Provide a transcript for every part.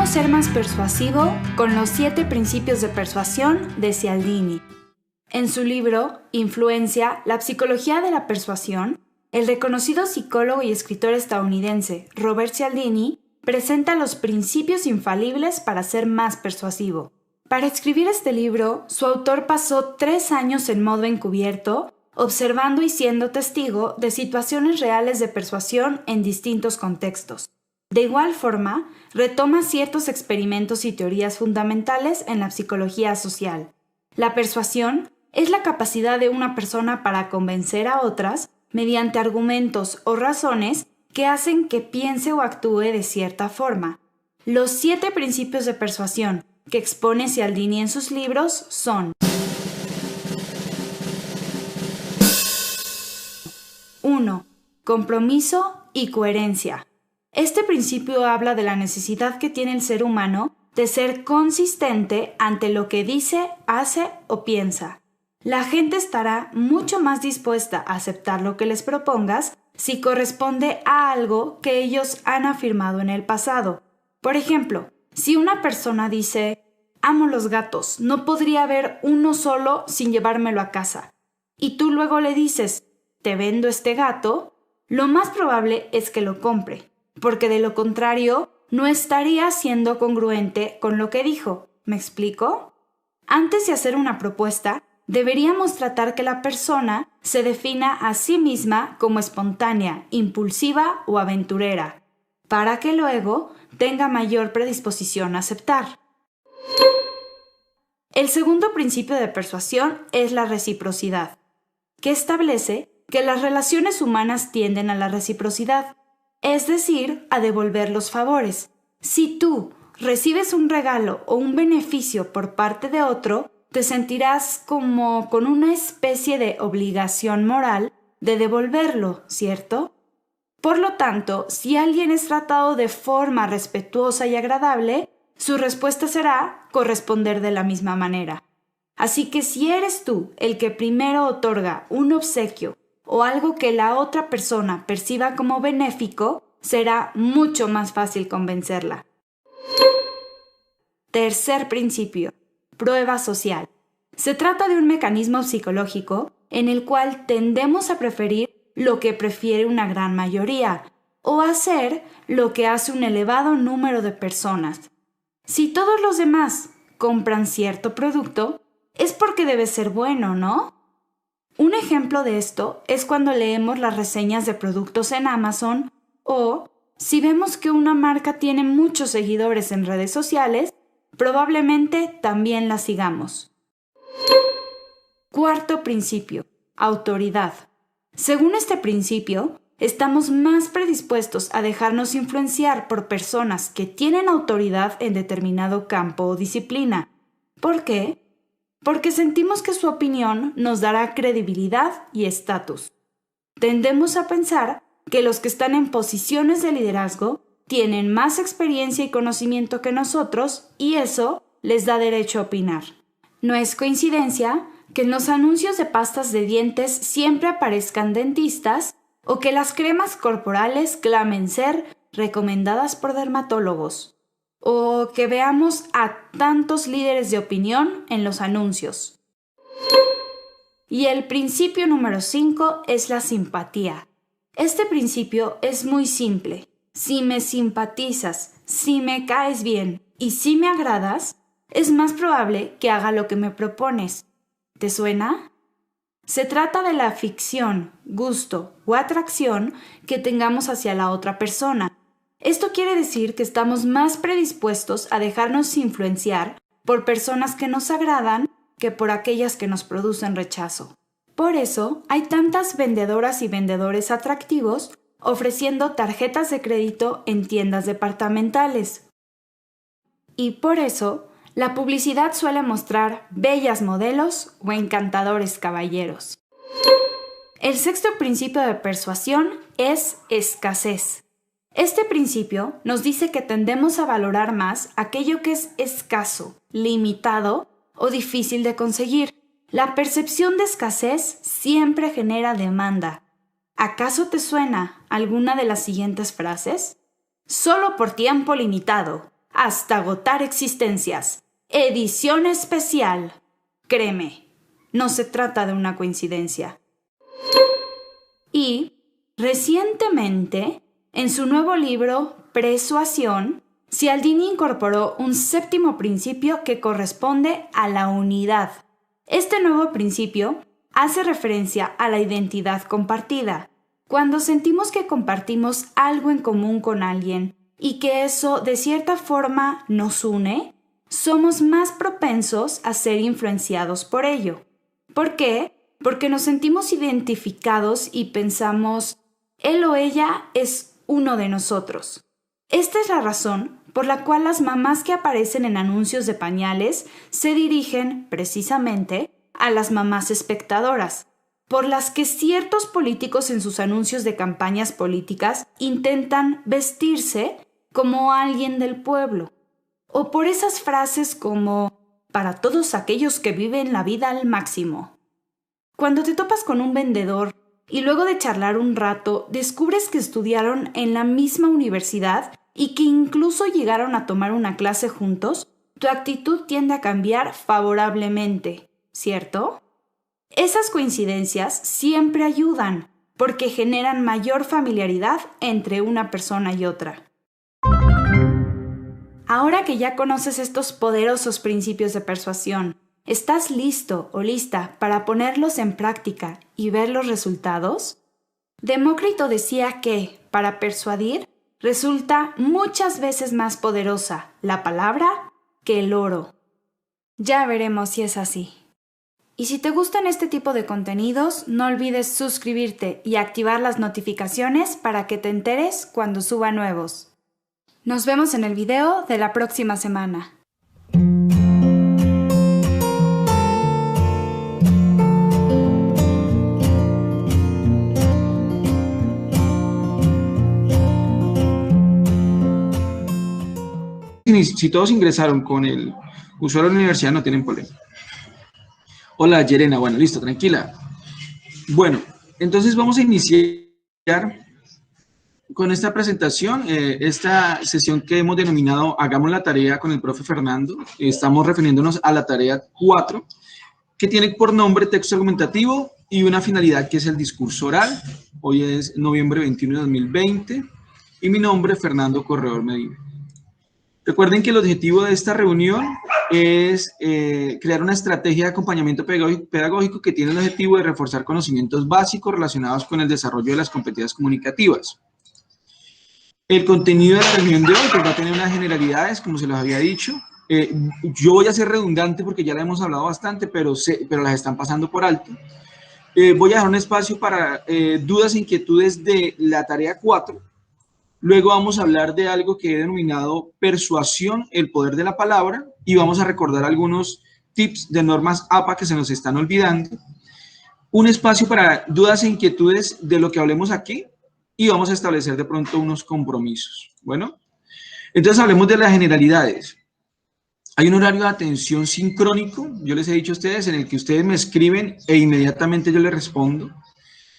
ser más persuasivo con los 7 principios de persuasión de Cialdini. En su libro Influencia, la psicología de la persuasión, el reconocido psicólogo y escritor estadounidense Robert Cialdini presenta los principios infalibles para ser más persuasivo. Para escribir este libro, su autor pasó 3 años en modo encubierto, observando y siendo testigo de situaciones reales de persuasión en distintos contextos. De igual forma, retoma ciertos experimentos y teorías fundamentales en la psicología social. La persuasión es la capacidad de una persona para convencer a otras mediante argumentos o razones que hacen que piense o actúe de cierta forma. Los 7 principios de persuasión que expone Cialdini en sus libros son: 1. Compromiso y coherencia. Este principio habla de la necesidad que tiene el ser humano de ser consistente ante lo que dice, hace o piensa. La gente estará mucho más dispuesta a aceptar lo que les propongas si corresponde a algo que ellos han afirmado en el pasado. Por ejemplo, si una persona dice: amo los gatos, no podría haber uno solo sin llevármelo a casa, y tú luego le dices: te vendo este gato, lo más probable es que lo compre, porque de lo contrario no estaría siendo congruente con lo que dijo. ¿Me explico? Antes de hacer una propuesta, deberíamos tratar que la persona se defina a sí misma como espontánea, impulsiva o aventurera, para que luego tenga mayor predisposición a aceptar. El segundo principio de persuasión es la reciprocidad, que establece que las relaciones humanas tienden a la reciprocidad, es decir, a devolver los favores. Si tú recibes un regalo o un beneficio por parte de otro, te sentirás como con una especie de obligación moral de devolverlo, ¿cierto? Por lo tanto, si alguien es tratado de forma respetuosa y agradable, su respuesta será corresponder de la misma manera. Así que si eres tú el que primero otorga un obsequio o algo que la otra persona perciba como benéfico, será mucho más fácil convencerla. Tercer principio: prueba social. Se trata de un mecanismo psicológico en el cual tendemos a preferir lo que prefiere una gran mayoría o hacer lo que hace un elevado número de personas. Si todos los demás compran cierto producto, es porque debe ser bueno, ¿no? Un ejemplo de esto es cuando leemos las reseñas de productos en Amazon o si vemos que una marca tiene muchos seguidores en redes sociales, probablemente también la sigamos. Cuarto principio: autoridad. Según este principio, estamos más predispuestos a dejarnos influenciar por personas que tienen autoridad en determinado campo o disciplina. ¿Por qué? Porque sentimos que su opinión nos dará credibilidad y estatus. Tendemos a pensar que los que están en posiciones de liderazgo tienen más experiencia y conocimiento que nosotros y eso les da derecho a opinar. No es coincidencia que en los anuncios de pastas de dientes siempre aparezcan dentistas o que las cremas corporales clamen ser recomendadas por dermatólogos, o que veamos a tantos líderes de opinión en los anuncios. Y el principio número 5 es la simpatía. Este principio es muy simple. Si me simpatizas, si me caes bien y si me agradas, es más probable que haga lo que me propones. ¿Te suena? Se trata de la afición, gusto o atracción que tengamos hacia la otra persona. Esto quiere decir que estamos más predispuestos a dejarnos influenciar por personas que nos agradan que por aquellas que nos producen rechazo. Por eso hay tantas vendedoras y vendedores atractivos ofreciendo tarjetas de crédito en tiendas departamentales. Y por eso la publicidad suele mostrar bellas modelos o encantadores caballeros. El sexto principio de persuasión es escasez. Este principio nos dice que tendemos a valorar más aquello que es escaso, limitado o difícil de conseguir. La percepción de escasez siempre genera demanda. ¿Acaso te suena alguna de las siguientes frases? Solo por tiempo limitado. hasta agotar existencias. Edición especial. Créeme, no se trata de una coincidencia. Y, recientemente, en su nuevo libro, Persuasión, Cialdini incorporó un séptimo principio que corresponde a la unidad. Este nuevo principio hace referencia a la identidad compartida. Cuando sentimos que compartimos algo en común con alguien y que eso de cierta forma nos une, somos más propensos a ser influenciados por ello. ¿Por qué? Porque nos sentimos identificados y pensamos, él o ella es uno de nosotros. Esta es la razón por la cual las mamás que aparecen en anuncios de pañales se dirigen, precisamente, a las mamás espectadoras, por las que ciertos políticos en sus anuncios de campañas políticas intentan vestirse como alguien del pueblo, o por esas frases como para todos aquellos que viven la vida al máximo. Cuando te topas con un vendedor y luego de charlar un rato descubres que estudiaron en la misma universidad y que incluso llegaron a tomar una clase juntos, tu actitud tiende a cambiar favorablemente, ¿cierto? Esas coincidencias siempre ayudan porque generan mayor familiaridad entre una persona y otra. Ahora que ya conoces estos poderosos principios de persuasión, ¿estás listo o lista para ponerlos en práctica y ver los resultados? Demócrito decía que, para persuadir, resulta muchas veces más poderosa la palabra que el oro. Ya veremos si es así. Y si te gustan este tipo de contenidos, no olvides suscribirte y activar las notificaciones para que te enteres cuando suba nuevos. Nos vemos en el video de la próxima semana. Si todos ingresaron con el usuario de la universidad, no tienen problema. Hola, Yerena. Bueno, listo, tranquila. Bueno, entonces vamos a iniciar con esta presentación, esta sesión que hemos denominado Hagamos la tarea con el profe Fernando. Estamos refiriéndonos a la tarea 4, que tiene por nombre texto argumentativo y una finalidad que es el discurso oral. Hoy es noviembre 21 de 2020 y mi nombre es Fernando Corredor Medina. Recuerden que el objetivo de esta reunión es crear una estrategia de acompañamiento pedagógico que tiene el objetivo de reforzar conocimientos básicos relacionados con el desarrollo de las competencias comunicativas. El contenido de la reunión de hoy pues, va a tener unas generalidades, como se los había dicho. Yo voy a ser redundante porque ya la hemos hablado bastante, pero las están pasando por alto. Voy a dejar un espacio para dudas e inquietudes de la tarea 4. Luego vamos a hablar de algo que he denominado persuasión, el poder de la palabra, y vamos a recordar algunos tips de normas APA que se nos están olvidando. Un espacio para dudas e inquietudes de lo que hablemos aquí y vamos a establecer de pronto unos compromisos. Bueno, entonces hablemos de las generalidades. Hay un horario de atención sincrónico, yo les he dicho a ustedes, en el que ustedes me escriben e inmediatamente yo les respondo,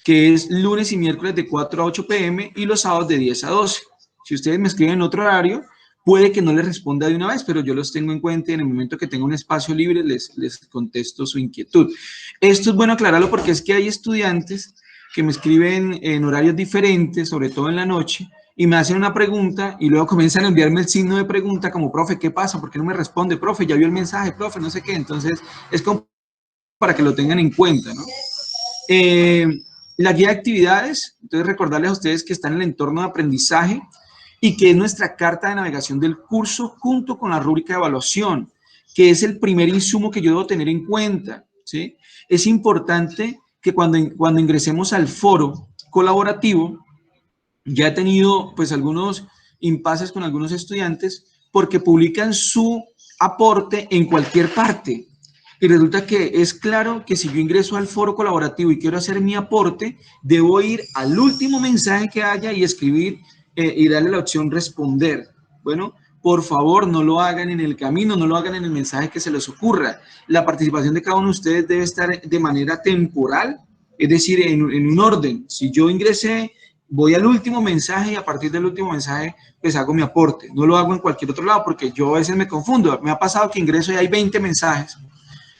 que es lunes y miércoles de 4 a 8 p.m. y los sábados de 10 a 12. Si ustedes me escriben en otro horario, puede que no les responda de una vez, pero yo los tengo en cuenta y en el momento que tenga un espacio libre les contesto su inquietud. Esto es bueno aclararlo porque es que hay estudiantes que me escriben en horarios diferentes, sobre todo en la noche, y me hacen una pregunta y luego comienzan a enviarme el signo de pregunta como, profe, ¿qué pasa? ¿Por qué no me responde? Profe, ya vio el mensaje, profe, no sé qué. Entonces, es como para que lo tengan en cuenta, ¿no? La guía de actividades, entonces recordarles a ustedes que está en el entorno de aprendizaje y que es nuestra carta de navegación del curso junto con la rúbrica de evaluación, que es el primer insumo que yo debo tener en cuenta, ¿sí? Es importante que cuando ingresemos al foro colaborativo, ya he tenido pues algunos impases con algunos estudiantes porque publican su aporte en cualquier parte. Y resulta que es claro que si yo ingreso al foro colaborativo y quiero hacer mi aporte, debo ir al último mensaje que haya y escribir y darle la opción responder. Bueno, por favor, no lo hagan en el camino, no lo hagan en el mensaje que se les ocurra. La participación de cada uno de ustedes debe estar de manera temporal, es decir, en un orden. Si yo ingresé voy al último mensaje y a partir del último mensaje pues hago mi aporte. No lo hago en cualquier otro lado porque yo a veces me confundo. Me ha pasado que ingreso y hay 20 mensajes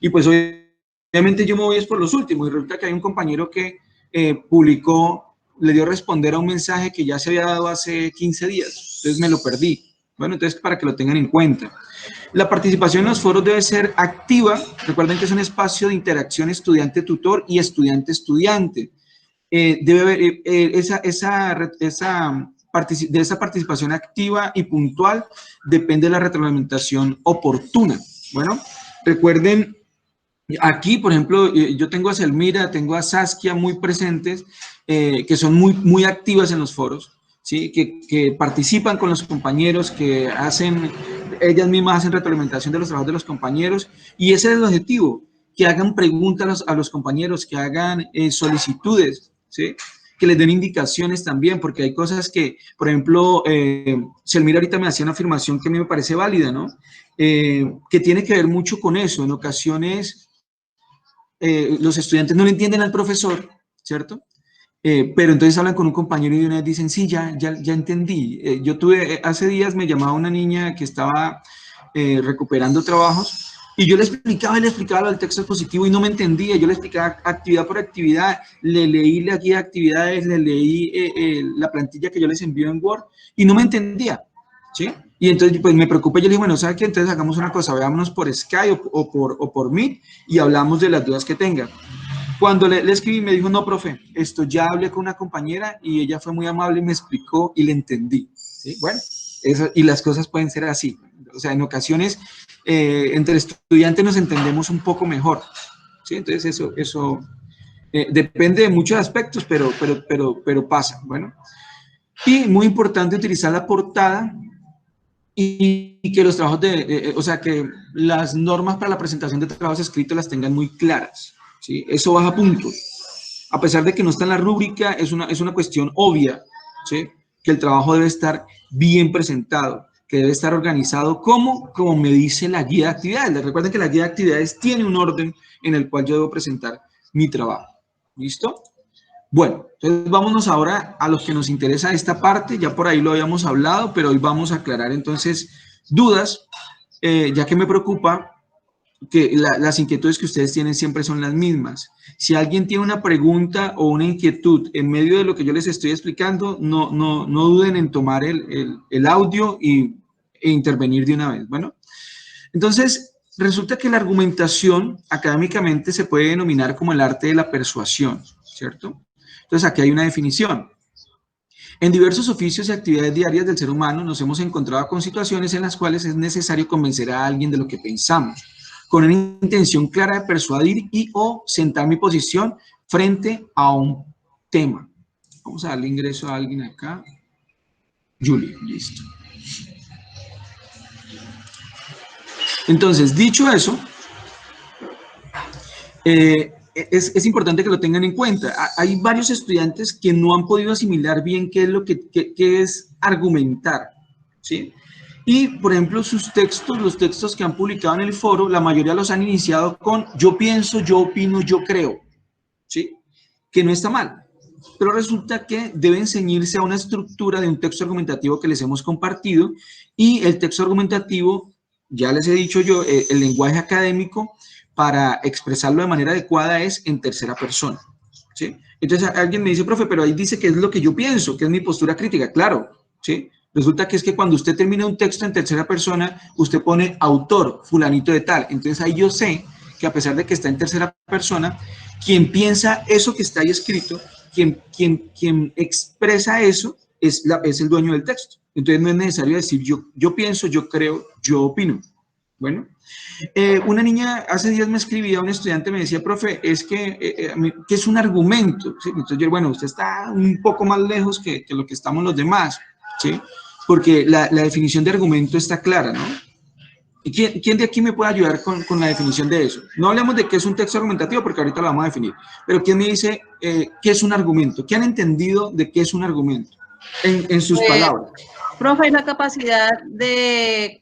y pues obviamente yo me voy es por los últimos y resulta que hay un compañero que publicó, le dio a responder a un mensaje que ya se había dado hace 15 días, entonces me lo perdí. Bueno, entonces para que lo tengan en cuenta. La participación en los foros debe ser activa. Recuerden que es un espacio de interacción estudiante-tutor y estudiante-estudiante. Debe haber de esa participación activa y puntual depende de la retroalimentación oportuna. Bueno, recuerden, aquí, por ejemplo, yo tengo a Selmira, tengo a Saskia muy presentes, que son muy activas en los foros, ¿sí? Que participan con los compañeros, que hacen, ellas mismas hacen retroalimentación de los trabajos de los compañeros, y ese es el objetivo, que hagan preguntas a los compañeros, que hagan solicitudes, ¿sí? Que les den indicaciones también, porque hay cosas que, por ejemplo, Selmira ahorita me hacía una afirmación que a mí me parece válida, ¿no? Que tiene que ver mucho con eso. En ocasiones los estudiantes no le entienden al profesor, ¿cierto? Pero entonces hablan con un compañero y de una vez dicen, sí, ya entendí. Yo tuve, hace días me llamaba una niña que estaba recuperando trabajos y yo le explicaba lo del texto expositivo y no me entendía. Yo le explicaba actividad por actividad, le leí la guía de actividades, le leí la plantilla que yo les envío en Word y no me entendía, ¿sí? Y entonces pues me preocupé, yo le dije, bueno, ¿sabes qué? Entonces hagamos una cosa, veámonos por Skype o por Meet y hablamos de las dudas que tenga. Cuando le escribí me dijo, no, profe, esto ya hablé con una compañera y ella fue muy amable y me explicó y le entendí. ¿Sí? Bueno, eso, y las cosas pueden ser así. O sea, en ocasiones entre estudiantes nos entendemos un poco mejor. ¿Sí? Entonces eso depende de muchos aspectos, pero pasa. Bueno, y muy importante utilizar la portada y que los trabajos o sea, que las normas para la presentación de trabajos escritos las tengan muy claras, ¿sí? Eso baja puntos. A pesar de que no está en la rúbrica, es una cuestión obvia, ¿sí? Que el trabajo debe estar bien presentado, que debe estar organizado como me dice la guía de actividades. Recuerden que la guía de actividades tiene un orden en el cual yo debo presentar mi trabajo. ¿Listo? Bueno, entonces vámonos ahora a lo que nos interesa esta parte, ya por ahí lo habíamos hablado, pero hoy vamos a aclarar entonces dudas, ya que me preocupa que las inquietudes que ustedes tienen siempre son las mismas. Si alguien tiene una pregunta o una inquietud en medio de lo que yo les estoy explicando, no duden en tomar el audio e intervenir de una vez. Bueno, entonces resulta que la argumentación académicamente se puede denominar como el arte de la persuasión, ¿cierto? Entonces, aquí hay una definición. En diversos oficios y actividades diarias del ser humano nos hemos encontrado con situaciones en las cuales es necesario convencer a alguien de lo que pensamos, con una intención clara de persuadir y o sentar mi posición frente a un tema. Vamos a darle ingreso a alguien acá. Julie, listo. Entonces, dicho eso, es importante que lo tengan en cuenta. Hay varios estudiantes que no han podido asimilar bien qué es lo que es argumentar, ¿sí? Y, por ejemplo, sus textos, los textos que han publicado en el foro, la mayoría los han iniciado con yo pienso, yo opino, yo creo, ¿sí? Que no está mal. Pero resulta que deben ceñirse a una estructura de un texto argumentativo que les hemos compartido y el texto argumentativo, ya les he dicho yo, el lenguaje académico para expresarlo de manera adecuada es en tercera persona, ¿sí? Entonces alguien me dice, profe, pero ahí dice que es lo que yo pienso, que es mi postura crítica. Claro, ¿sí? Resulta que es que cuando usted termina un texto en tercera persona, usted pone autor, fulanito de tal. Entonces ahí yo sé que a pesar de que está en tercera persona, quien piensa eso que está ahí escrito, quien expresa eso es el dueño del texto. Entonces no es necesario decir yo pienso, yo creo, yo opino. Bueno, una niña hace días me escribía, un estudiante me decía, profe, es que ¿qué es un argumento? ¿Sí? Entonces yo, bueno, usted está un poco más lejos que lo que estamos los demás, ¿sí? Porque la definición de argumento está clara, ¿no? ¿Y quién de aquí me puede ayudar con la definición de eso? No hablemos de qué es un texto argumentativo porque ahorita lo vamos a definir, pero ¿quién me dice qué es un argumento? ¿Qué han entendido de qué es un argumento en sus palabras? Profe, es la capacidad de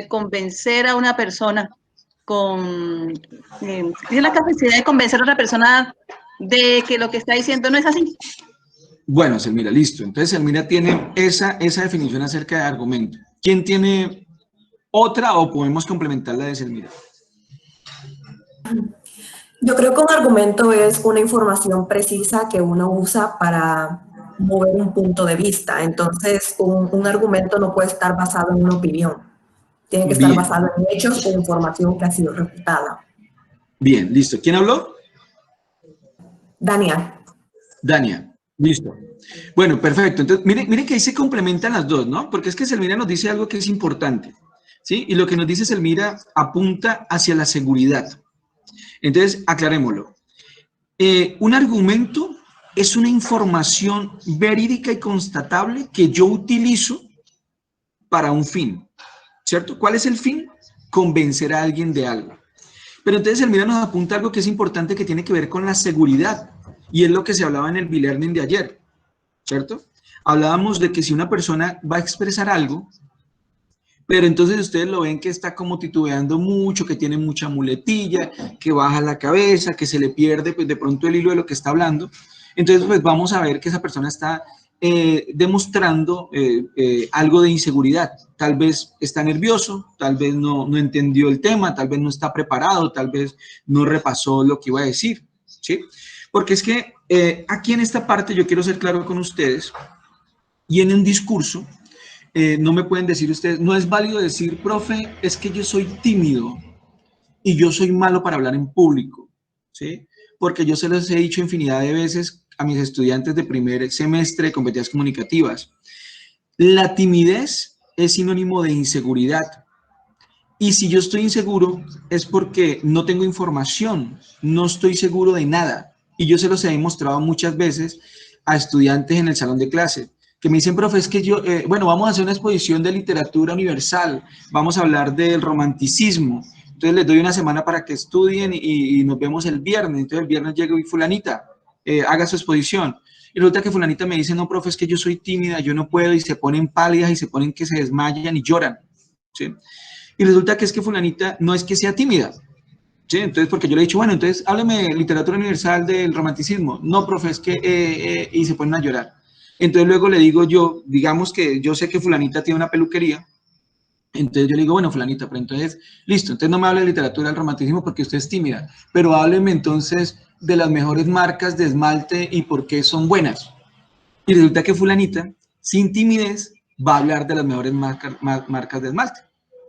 convencer a una persona es la capacidad de convencer a otra persona de que lo que está diciendo no es así. Bueno, Selmira, listo. Entonces, Selmira tiene esa definición acerca de argumento. ¿Quién tiene otra o podemos complementar la de Selmira? Yo creo que un argumento es una información precisa que uno usa para mover un punto de vista. Entonces, un argumento no puede estar basado en una opinión. Tiene que estar Bien, basado en hechos o información que ha sido refutada. bien, listo. ¿Quién habló? Daniel. Dania, listo. Bueno, perfecto. Entonces, miren que ahí se complementan las dos, ¿no? Porque es que Selmira nos dice algo que es importante, ¿sí? Y lo que nos dice Selmira apunta hacia la seguridad. Entonces, aclarémoslo. Un argumento es una información verídica y constatable que yo utilizo para un fin, ¿cierto? ¿Cuál es el fin? Convencer a alguien de algo. Pero entonces Elmira nos apunta algo que es importante que tiene que ver con la seguridad y es lo que se hablaba en el B-Learning de ayer, ¿cierto? Hablábamos de que si una persona va a expresar algo, pero entonces ustedes lo ven que está como titubeando mucho, que tiene mucha muletilla, que baja la cabeza, que se le pierde pues, de pronto el hilo de lo que está hablando. Entonces, pues vamos a ver que esa persona está demostrando algo de inseguridad. Tal vez está nervioso, tal vez no entendió el tema, tal vez no está preparado, tal vez no repasó lo que iba a decir, ¿sí? Porque es que aquí en esta parte yo quiero ser claro con ustedes y en un discurso no me pueden decir ustedes, no es válido decir, profe, es que yo soy tímido y yo soy malo para hablar en público, ¿sí? Porque yo se los he dicho infinidad de veces a mis estudiantes de primer semestre de competencias comunicativas. La timidez es sinónimo de inseguridad. Y si yo estoy inseguro es porque no tengo información, no estoy seguro de nada. Y yo se los he demostrado muchas veces a estudiantes en el salón de clase que me dicen, profe, es que yo, bueno, vamos a hacer una exposición de literatura universal, vamos a hablar del romanticismo. Entonces les doy una semana para que estudien y nos vemos el viernes. Entonces el viernes llega y fulanita, haga su exposición. Y resulta que fulanita me dice, no, profe, es que yo soy tímida, yo no puedo, y se ponen pálidas y se ponen que se desmayan y lloran, ¿sí? Y resulta que es que fulanita no es que sea tímida, ¿sí? Entonces, porque yo le he dicho, bueno, entonces hábleme de literatura universal del romanticismo. No, profe, es que, y se ponen a llorar. Entonces luego le digo yo, digamos que yo sé que fulanita tiene una peluquería, entonces yo le digo, bueno, fulanita, pero entonces, listo, entonces no me hable de literatura del romanticismo porque usted es tímida, pero hábleme entonces de las mejores marcas de esmalte y por qué son buenas. Y resulta que fulanita, sin timidez, va a hablar de las mejores marcas de esmalte,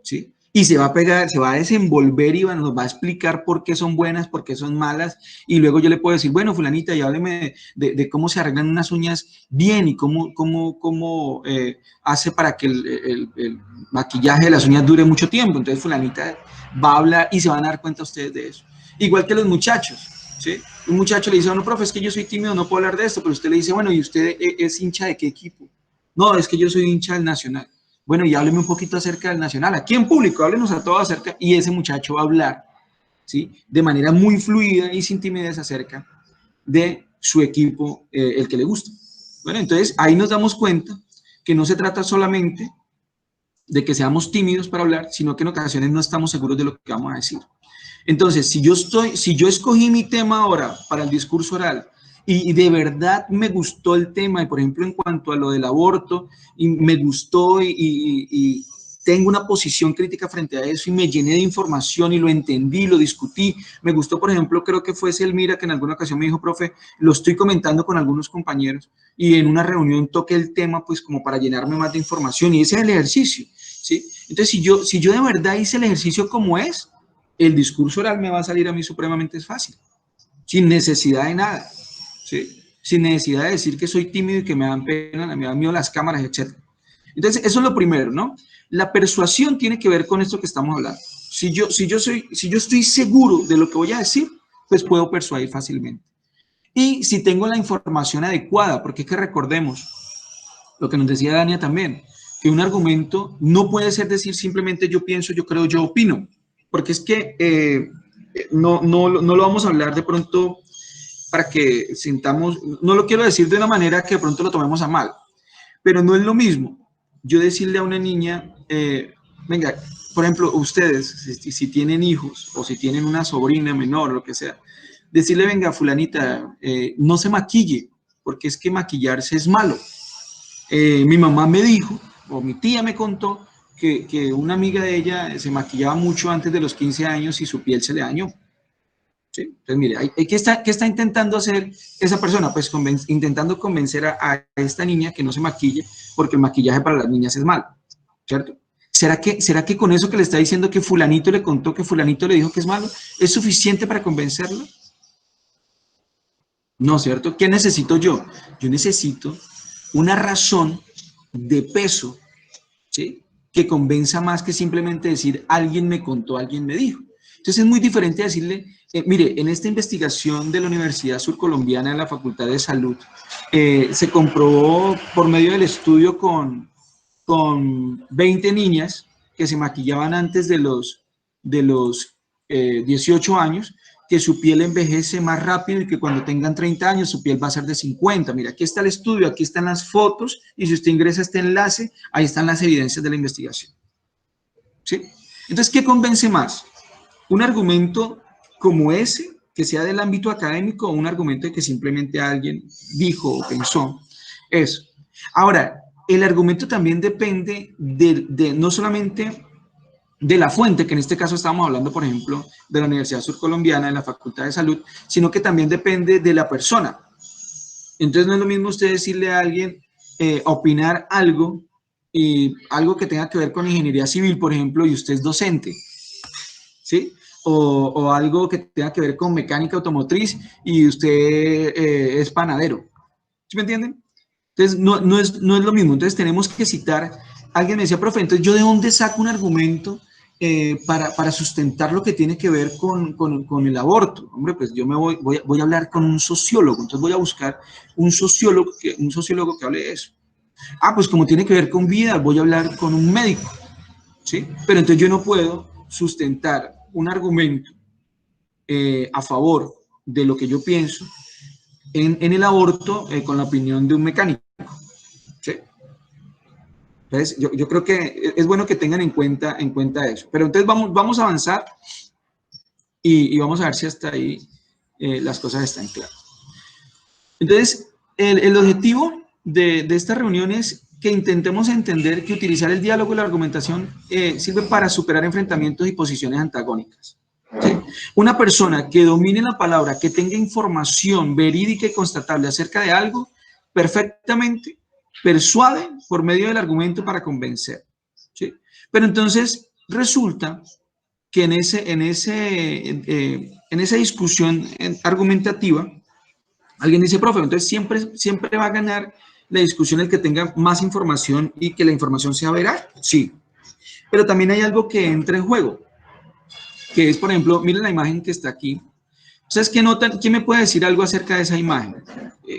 ¿sí? Y se va a pegar, se va a desenvolver y nos va a explicar por qué son buenas, por qué son malas. Y luego yo le puedo decir, bueno, fulanita, y hábleme de cómo se arreglan unas uñas bien y cómo hace para que el maquillaje de las uñas dure mucho tiempo. Entonces fulanita va a hablar y se van a dar cuenta ustedes de eso. Igual que los muchachos, ¿sí? Un muchacho le dice, no, profe, es que yo soy tímido, no puedo hablar de esto, pero usted le dice, bueno, ¿y usted es hincha de qué equipo? No, es que yo soy hincha del Nacional. Bueno, y hábleme un poquito acerca del Nacional. Aquí en público, háblenos a todos acerca, y ese muchacho va a hablar, ¿sí? De manera muy fluida y sin timidez acerca de su equipo, el que le gusta. Bueno, entonces ahí nos damos cuenta que no se trata solamente de que seamos tímidos para hablar, sino que en ocasiones no estamos seguros de lo que vamos a decir. Entonces, si yo escogí mi tema ahora para el discurso oral y de verdad me gustó el tema, y por ejemplo en cuanto a lo del aborto, y me gustó y tengo una posición crítica frente a eso y me llené de información y lo entendí, lo discutí, me gustó, por ejemplo, creo que fue Selmira que en alguna ocasión me dijo, profe, lo estoy comentando con algunos compañeros y en una reunión toqué el tema pues como para llenarme más de información y ese es el ejercicio, ¿sí? Entonces, si yo de verdad hice el ejercicio como es, el discurso oral me va a salir a mí supremamente fácil, sin necesidad de nada, ¿sí? Sin necesidad de decir que soy tímido y que me dan pena, me dan miedo las cámaras, etc. Entonces, eso es lo primero, ¿no? La persuasión tiene que ver con esto que estamos hablando. Si yo estoy seguro de lo que voy a decir, pues puedo persuadir fácilmente. Y si tengo la información adecuada, porque es que recordemos lo que nos decía Dania también, que un argumento no puede ser decir simplemente yo pienso, yo creo, yo opino, porque es que no lo vamos a hablar de pronto para que sintamos, no lo quiero decir de una manera que de pronto lo tomemos a mal, pero no es lo mismo yo decirle a una niña, venga, por ejemplo, ustedes, si tienen hijos o si tienen una sobrina menor, lo que sea, decirle, venga, fulanita, no se maquille, porque es que maquillarse es malo. Mi mamá me dijo, o mi tía me contó, que una amiga de ella se maquillaba mucho antes de los 15 años y su piel se le dañó. ¿Sí? Entonces, mire, ¿qué está intentando hacer esa persona? Pues intentando convencer a esta niña que no se maquille, porque el maquillaje para las niñas es malo, ¿cierto? ¿Será que con eso que le está diciendo que fulanito le contó, que fulanito le dijo que es malo, es suficiente para convencerlo? No, ¿cierto? ¿Qué necesito yo? Yo necesito una razón de peso, ¿sí? Que convenza más que simplemente decir, alguien me contó, alguien me dijo. Entonces es muy diferente decirle, mire, en esta investigación de la Universidad Surcolombiana de la Facultad de Salud, se comprobó por medio del estudio con 20 niñas que se maquillaban antes de los 18 años, que su piel envejece más rápido y que cuando tengan 30 años su piel va a ser de 50. Mira, aquí está el estudio, aquí están las fotos y si usted ingresa este enlace, ahí están las evidencias de la investigación. ¿Sí? Entonces, ¿qué convence más? ¿Un argumento como ese, que sea del ámbito académico, o un argumento de que simplemente alguien dijo o pensó? Eso. Ahora, el argumento también depende no solamente de la fuente, que en este caso estamos hablando, por ejemplo, de la Universidad Surcolombiana, de la Facultad de Salud, sino que también depende de la persona. Entonces no es lo mismo usted decirle a alguien, opinar algo, y algo que tenga que ver con ingeniería civil, por ejemplo, y usted es docente, ¿sí? O algo que tenga que ver con mecánica automotriz y usted es panadero. ¿Sí me entienden? Entonces, no es lo mismo. Entonces, tenemos que citar. Alguien me decía, profe, entonces, ¿yo de dónde saco un argumento para sustentar lo que tiene que ver con el aborto? Hombre, pues yo voy a hablar con un sociólogo. Entonces, voy a buscar un sociólogo que hable de eso. Ah, pues como tiene que ver con vida, voy a hablar con un médico. ¿Sí? Pero entonces yo no puedo sustentar un argumento a favor de lo que yo pienso en el aborto con la opinión de un mecánico. ¿Sí? Entonces, yo creo que es bueno que tengan en cuenta eso. Pero entonces vamos a avanzar y vamos a ver si hasta ahí las cosas están claras. Entonces, el objetivo de esta reunión es que intentemos entender que utilizar el diálogo y la argumentación sirve para superar enfrentamientos y posiciones antagónicas. ¿Sí? Una persona que domine la palabra, que tenga información verídica y constatable acerca de algo, perfectamente persuade por medio del argumento para convencer. ¿Sí? Pero entonces resulta que en esa discusión argumentativa, alguien dice, profe, entonces siempre va a ganar la discusión el que tenga más información y que la información sea veraz. Sí, pero también hay algo que entra en juego, que es, por ejemplo, miren la imagen que está aquí. ¿Ustedes qué notan? ¿Quién me puede decir algo acerca de esa imagen?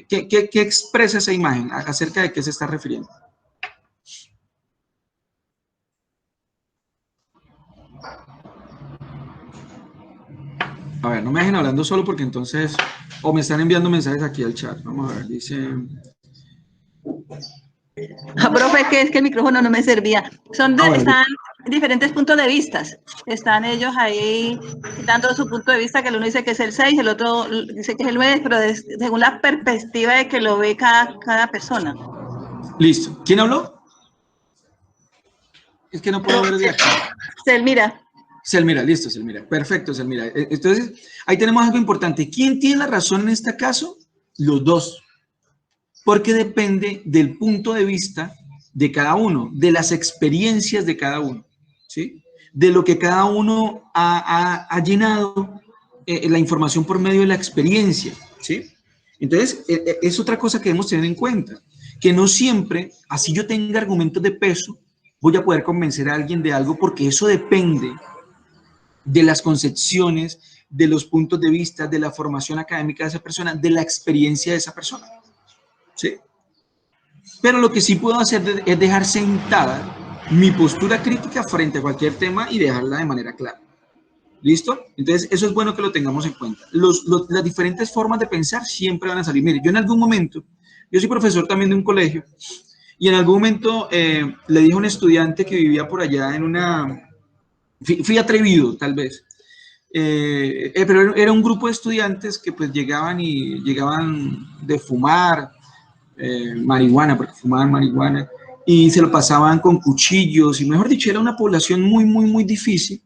¿Qué expresa esa imagen? ¿Acerca de qué se está refiriendo? A ver, no me dejen hablando solo porque entonces, o me están enviando mensajes aquí al chat. Vamos a ver, dice... Profe, que es que el micrófono no me servía. Están diferentes puntos de vista. Están ellos ahí dando su punto de vista, que el uno dice que es el 6, el otro dice que es el 9, pero según la perspectiva de que lo ve cada persona. Listo. ¿Quién habló? Es que no puedo ver de aquí. Selmira. Selmira, listo, Selmira. Perfecto, Selmira. Entonces, ahí tenemos algo importante. ¿Quién tiene la razón en este caso? Los dos. Porque depende del punto de vista de cada uno, de las experiencias de cada uno, ¿sí? De lo que cada uno ha llenado la información por medio de la experiencia, ¿sí? Entonces, es otra cosa que debemos tener en cuenta, que no siempre, así yo tenga argumentos de peso, voy a poder convencer a alguien de algo, porque eso depende de las concepciones, de los puntos de vista, de la formación académica de esa persona, de la experiencia de esa persona. ¿Sí? Pero lo que sí puedo hacer es dejar sentada mi postura crítica frente a cualquier tema y dejarla de manera clara. ¿Listo? Entonces, eso es bueno que lo tengamos en cuenta. Las diferentes formas de pensar siempre van a salir. Mire, yo en algún momento, yo soy profesor también de un colegio, y en algún momento le dije a un estudiante que vivía por allá en una... Fui atrevido, tal vez. Pero era un grupo de estudiantes que pues llegaban de fumar, marihuana, porque fumaban marihuana, y se lo pasaban con cuchillos, y mejor dicho, era una población muy, muy, muy difícil.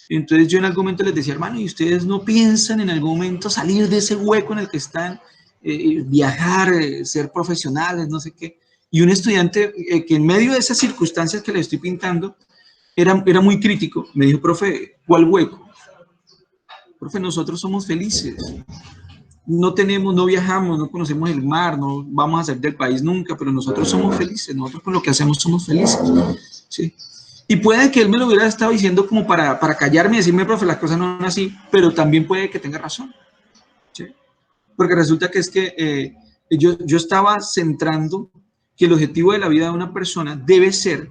Entonces yo en algún momento les decía, hermano, ¿y ustedes no piensan en algún momento salir de ese hueco en el que están, viajar, ser profesionales, no sé qué? Y un estudiante que en medio de esas circunstancias que les estoy pintando, era muy crítico, me dijo, profe, ¿cuál hueco? Profe, nosotros somos felices. No tenemos, no viajamos, no conocemos el mar, no vamos a salir del país nunca, pero nosotros somos felices, nosotros con lo que hacemos somos felices, ¿sí? Y puede que él me lo hubiera estado diciendo como para callarme y decirme, profe, las cosas no son así, pero también puede que tenga razón, ¿sí? Porque resulta que es que yo estaba centrando que el objetivo de la vida de una persona debe ser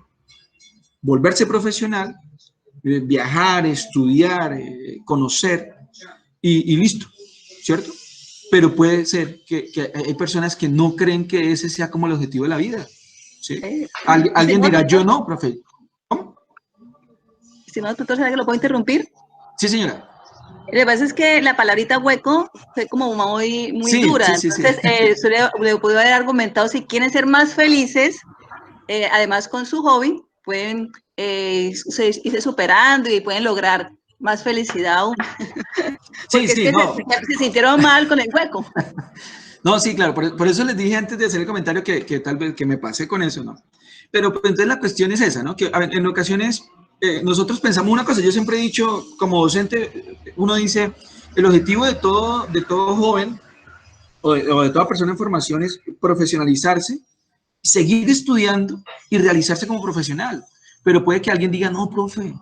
volverse profesional, viajar, estudiar, conocer y listo, ¿cierto? Pero puede ser que hay personas que no creen que ese sea como el objetivo de la vida, ¿sí? Alguien dirá, yo no, profe. ¿Cómo? Estimado tutor, ¿será que lo puedo interrumpir? Sí, señora. Lo que pasa es que la palabrita hueco fue como muy Sí, dura. sí, sí, Entonces, sí. le puedo haber argumentado, si quieren ser más felices, además con su hobby, pueden irse superando y pueden lograr más felicidad aún. Sí, Porque es sí, que no. se sintieron mal con el hueco. No, sí, claro, por eso les dije antes de hacer el comentario que tal vez que me pasé con eso, ¿no? Pero pues, entonces la cuestión es esa, ¿no? Que a ver, en ocasiones nosotros pensamos una cosa, yo siempre he dicho, como docente, uno dice, el objetivo de todo joven o de toda persona en formación es profesionalizarse, seguir estudiando y realizarse como profesional. Pero puede que alguien diga, no, profe,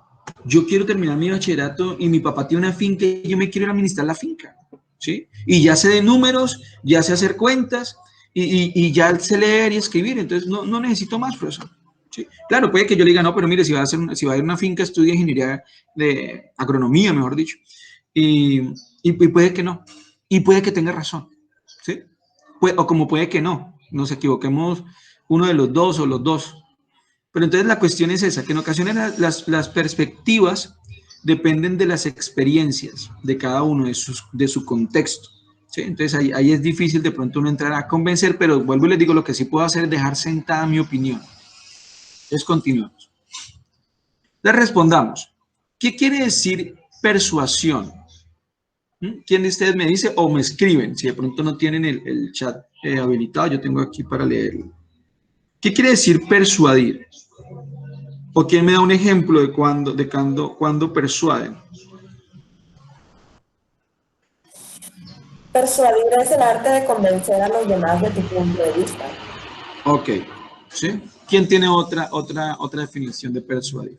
yo quiero terminar mi bachillerato y mi papá tiene una finca y yo me quiero ir a administrar la finca, ¿sí? Y ya sé de números, ya sé hacer cuentas y ya sé leer y escribir, entonces no necesito más, profesor. ¿Sí? Claro, puede que yo le diga, no, pero mire, si va a ir a una finca, estudia ingeniería de agronomía, mejor dicho. Y puede que no. Y puede que tenga razón, ¿sí? O como puede que no, nos equivoquemos uno de los dos o los dos. Pero entonces la cuestión es esa, que en ocasiones las perspectivas dependen de las experiencias de cada uno, de su contexto, ¿sí? Entonces ahí es difícil de pronto uno entrar a convencer, pero vuelvo y les digo, lo que sí puedo hacer es dejar sentada mi opinión. Entonces continuamos. Le respondamos. ¿Qué quiere decir persuasión? ¿Quién de ustedes me dice o me escriben? Si de pronto no tienen el chat habilitado, yo tengo aquí para leerlo. ¿Qué quiere decir persuadir? ¿O quién me da un ejemplo de cuando persuaden? Persuadir es el arte de convencer a los demás de tu punto de vista. Ok, ¿sí? ¿Quién tiene otra definición de persuadir?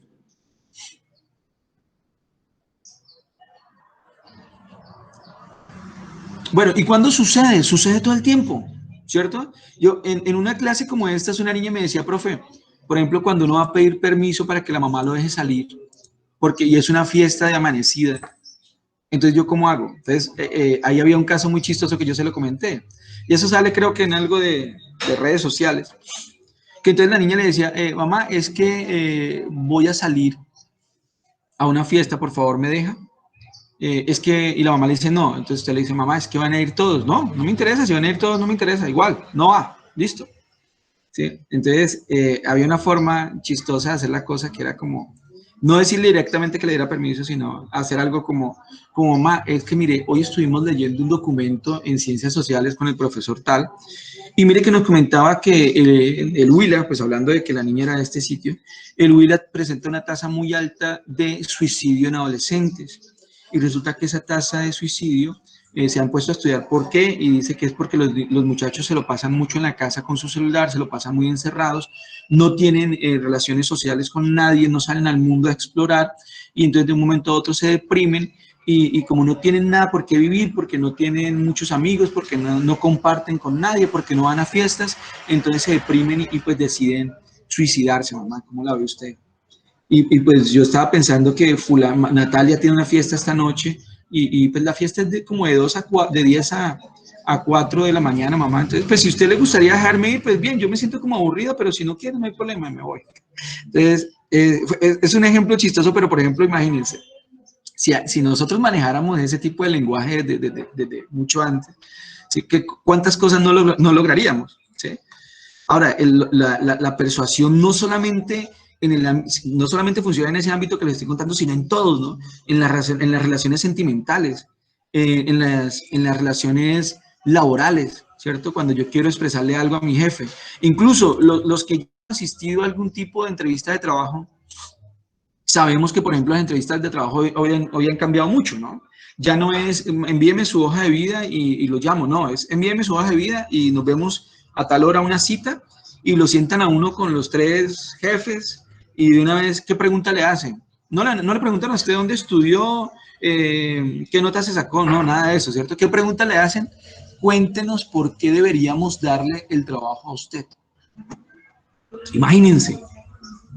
Bueno, ¿y cuándo sucede? Sucede todo el tiempo, ¿cierto? Yo en una clase como esta, una niña me decía, profe, por ejemplo, cuando uno va a pedir permiso para que la mamá lo deje salir, y es una fiesta de amanecida, entonces yo ¿cómo hago? Entonces ahí había un caso muy chistoso que yo se lo comenté, y eso sale creo que en algo de redes sociales, que entonces la niña le decía, mamá, es que voy a salir a una fiesta, por favor, ¿me deja? Y la mamá le dice, no. Entonces usted le dice, mamá, es que van a ir todos. No, no me interesa, si van a ir todos, no me interesa, igual, no va, listo. ¿Sí? Entonces había una forma chistosa de hacer la cosa que era como, no decirle directamente que le diera permiso, sino hacer algo como mamá, es que mire, hoy estuvimos leyendo un documento en ciencias sociales con el profesor tal, y mire que nos comentaba que el Huila, pues hablando de que la niña era de este sitio, el Huila presenta una tasa muy alta de suicidio en adolescentes. Y resulta que esa tasa de suicidio se han puesto a estudiar por qué, y dice que es porque los muchachos se lo pasan mucho en la casa con su celular, se lo pasan muy encerrados, no tienen relaciones sociales con nadie, no salen al mundo a explorar, y entonces de un momento a otro se deprimen, y como no tienen nada por qué vivir, porque no tienen muchos amigos, porque no comparten con nadie, porque no van a fiestas, entonces se deprimen y pues deciden suicidarse. Mamá, ¿cómo la ve usted? Y pues yo estaba pensando que Natalia tiene una fiesta esta noche y pues la fiesta es como de 10 a 4 de la mañana, mamá. Entonces, pues si a usted le gustaría dejarme ir, pues bien, yo me siento como aburrida, pero si no quiere, no hay problema, me voy. Entonces, es un ejemplo chistoso, pero por ejemplo, imagínense, si nosotros manejáramos ese tipo de lenguaje desde mucho antes, ¿sí? ¿Cuántas cosas no lograríamos? ¿Sí? Ahora, la persuasión no solamente, no solamente funciona en ese ámbito que les estoy contando, sino en todos, ¿no? En las relaciones sentimentales, en las relaciones laborales, ¿cierto? Cuando yo quiero expresarle algo a mi jefe. Incluso los que han asistido a algún tipo de entrevista de trabajo, sabemos que, por ejemplo, las entrevistas de trabajo hoy han cambiado mucho, ¿no? Ya no es envíeme su hoja de vida y lo llamo, no, es envíeme su hoja de vida y nos vemos a tal hora una cita y lo sientan a uno con los 3 jefes y de una vez, ¿qué pregunta le hacen? No le preguntan a usted dónde estudió, qué notas se sacó, no, nada de eso, ¿cierto? ¿Qué pregunta le hacen? Cuéntenos por qué deberíamos darle el trabajo a usted. Imagínense.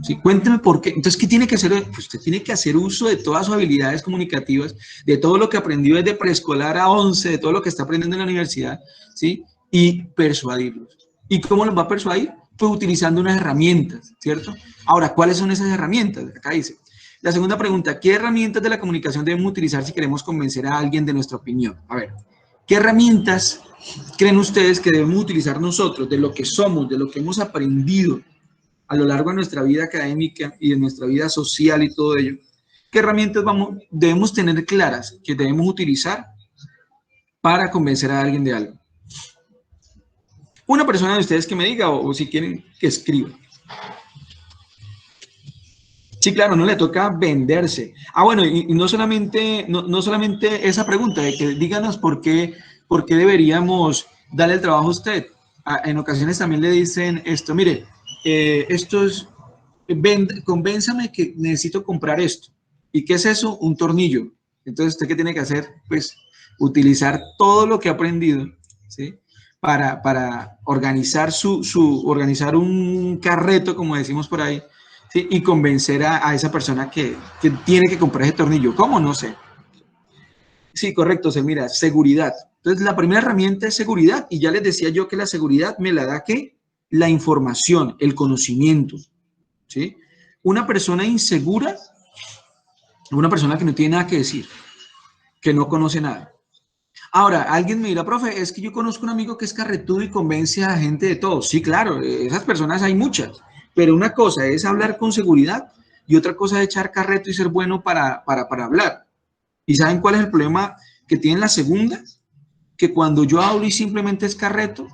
Sí, cuénteme por qué. Entonces, ¿qué tiene que hacer? Pues usted tiene que hacer uso de todas sus habilidades comunicativas, de todo lo que aprendió desde preescolar a 11, de todo lo que está aprendiendo en la universidad, ¿sí? Y persuadirlos. ¿Y cómo los va a persuadir? Pues utilizando unas herramientas, ¿cierto? Ahora, ¿cuáles son esas herramientas? Acá dice. La segunda pregunta, ¿qué herramientas de la comunicación debemos utilizar si queremos convencer a alguien de nuestra opinión? A ver, ¿qué herramientas creen ustedes que debemos utilizar nosotros, de lo que somos, de lo que hemos aprendido a lo largo de nuestra vida académica y de nuestra vida social y todo ello? ¿Qué herramientas debemos tener claras que debemos utilizar para convencer a alguien de algo? Una persona de ustedes que me diga, o si quieren que escriba. Sí, claro, no le toca venderse. Bueno, y no solamente esa pregunta de que díganos por qué deberíamos darle el trabajo a usted. En ocasiones también le dicen esto, mire, esto es, convénzame que necesito comprar esto. ¿Y qué es eso? Un tornillo. Entonces, ¿usted qué tiene que hacer? Pues utilizar todo lo que ha aprendido, ¿sí? Para organizar organizar un carreto, como decimos por ahí, ¿sí? Y convencer a esa persona que tiene que comprar ese tornillo. ¿Cómo? No sé. Sí, correcto, mira, seguridad. Entonces, la primera herramienta es seguridad, y ya les decía yo que la seguridad me la da ¿qué? La información, el conocimiento, ¿sí? Una persona insegura, una persona que no tiene nada que decir, que no conoce nada. Ahora, alguien me dirá, profe, es que yo conozco un amigo que es carretudo y convence a la gente de todo. Sí, claro, esas personas hay muchas, pero una cosa es hablar con seguridad y otra cosa es echar carreto y ser bueno para hablar. ¿Y saben cuál es el problema que tiene la segunda? Que cuando yo hablo y simplemente es carreto,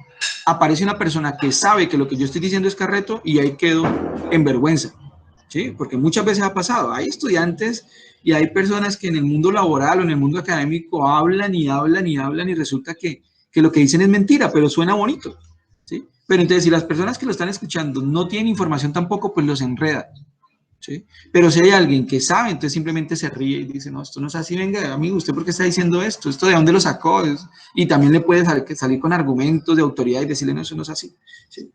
aparece una persona que sabe que lo que yo estoy diciendo es carreto y ahí quedo en vergüenza, ¿sí? Porque muchas veces ha pasado. Hay estudiantes y hay personas que en el mundo laboral o en el mundo académico hablan y hablan y hablan y resulta que lo que dicen es mentira, pero suena bonito, ¿sí? Pero entonces si las personas que lo están escuchando no tienen información tampoco, pues los enreda, ¿sí? Pero si hay alguien que sabe, entonces simplemente se ríe y dice, no, esto no es así, venga, amigo, ¿usted por qué está diciendo esto? ¿Esto de dónde lo sacó? Y también le puede salir con argumentos de autoridad y decirle, no, eso no es así, ¿sí?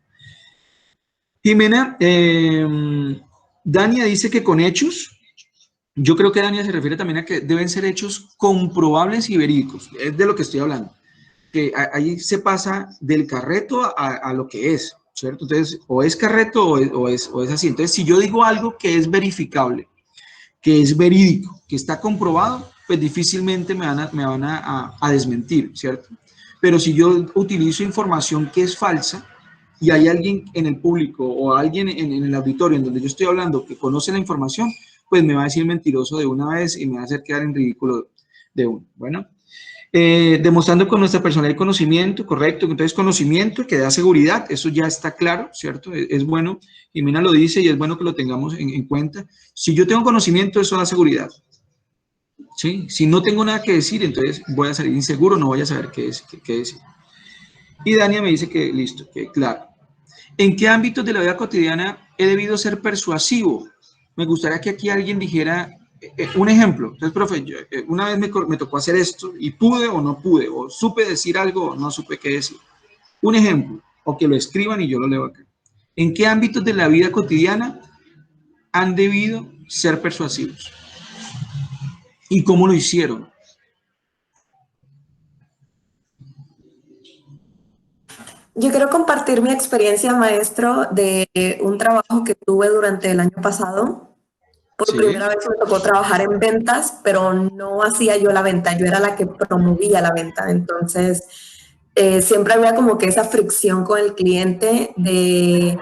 Jimena, Dania dice que con hechos, yo creo que Dania se refiere también a que deben ser hechos comprobables y verídicos, es de lo que estoy hablando, que ahí se pasa del carreto a lo que es, ¿cierto? Entonces, o es carreto o es así. Entonces, si yo digo algo que es verificable, que es verídico, que está comprobado, pues difícilmente me van a desmentir, ¿cierto? Pero si yo utilizo información que es falsa y hay alguien en el público o alguien en el auditorio en donde yo estoy hablando que conoce la información, pues me va a decir mentiroso de una vez y me va a hacer quedar en ridículo de uno. Bueno. Demostrando con nuestra personalidad conocimiento, correcto, entonces conocimiento que da seguridad, eso ya está claro, ¿cierto? Es bueno, Jimena lo dice y es bueno que lo tengamos en cuenta. Si yo tengo conocimiento, eso da seguridad, ¿sí? Si no tengo nada que decir, entonces voy a salir inseguro, no voy a saber qué decir. Y Dania me dice que listo, que claro. ¿En qué ámbitos de la vida cotidiana he debido ser persuasivo? Me gustaría que aquí alguien dijera un ejemplo. Entonces, profe, una vez me tocó hacer esto y pude o no pude, o supe decir algo o no supe qué decir. Un ejemplo, o que lo escriban y yo lo leo acá. ¿En qué ámbitos de la vida cotidiana han debido ser persuasivos? ¿Y cómo lo hicieron? Yo quiero compartir mi experiencia, maestro, de un trabajo que tuve durante el año pasado. Por Sí. primera vez me tocó trabajar en ventas, pero no hacía yo la venta, yo era la que promovía la venta. Entonces, siempre había como que esa fricción con el cliente de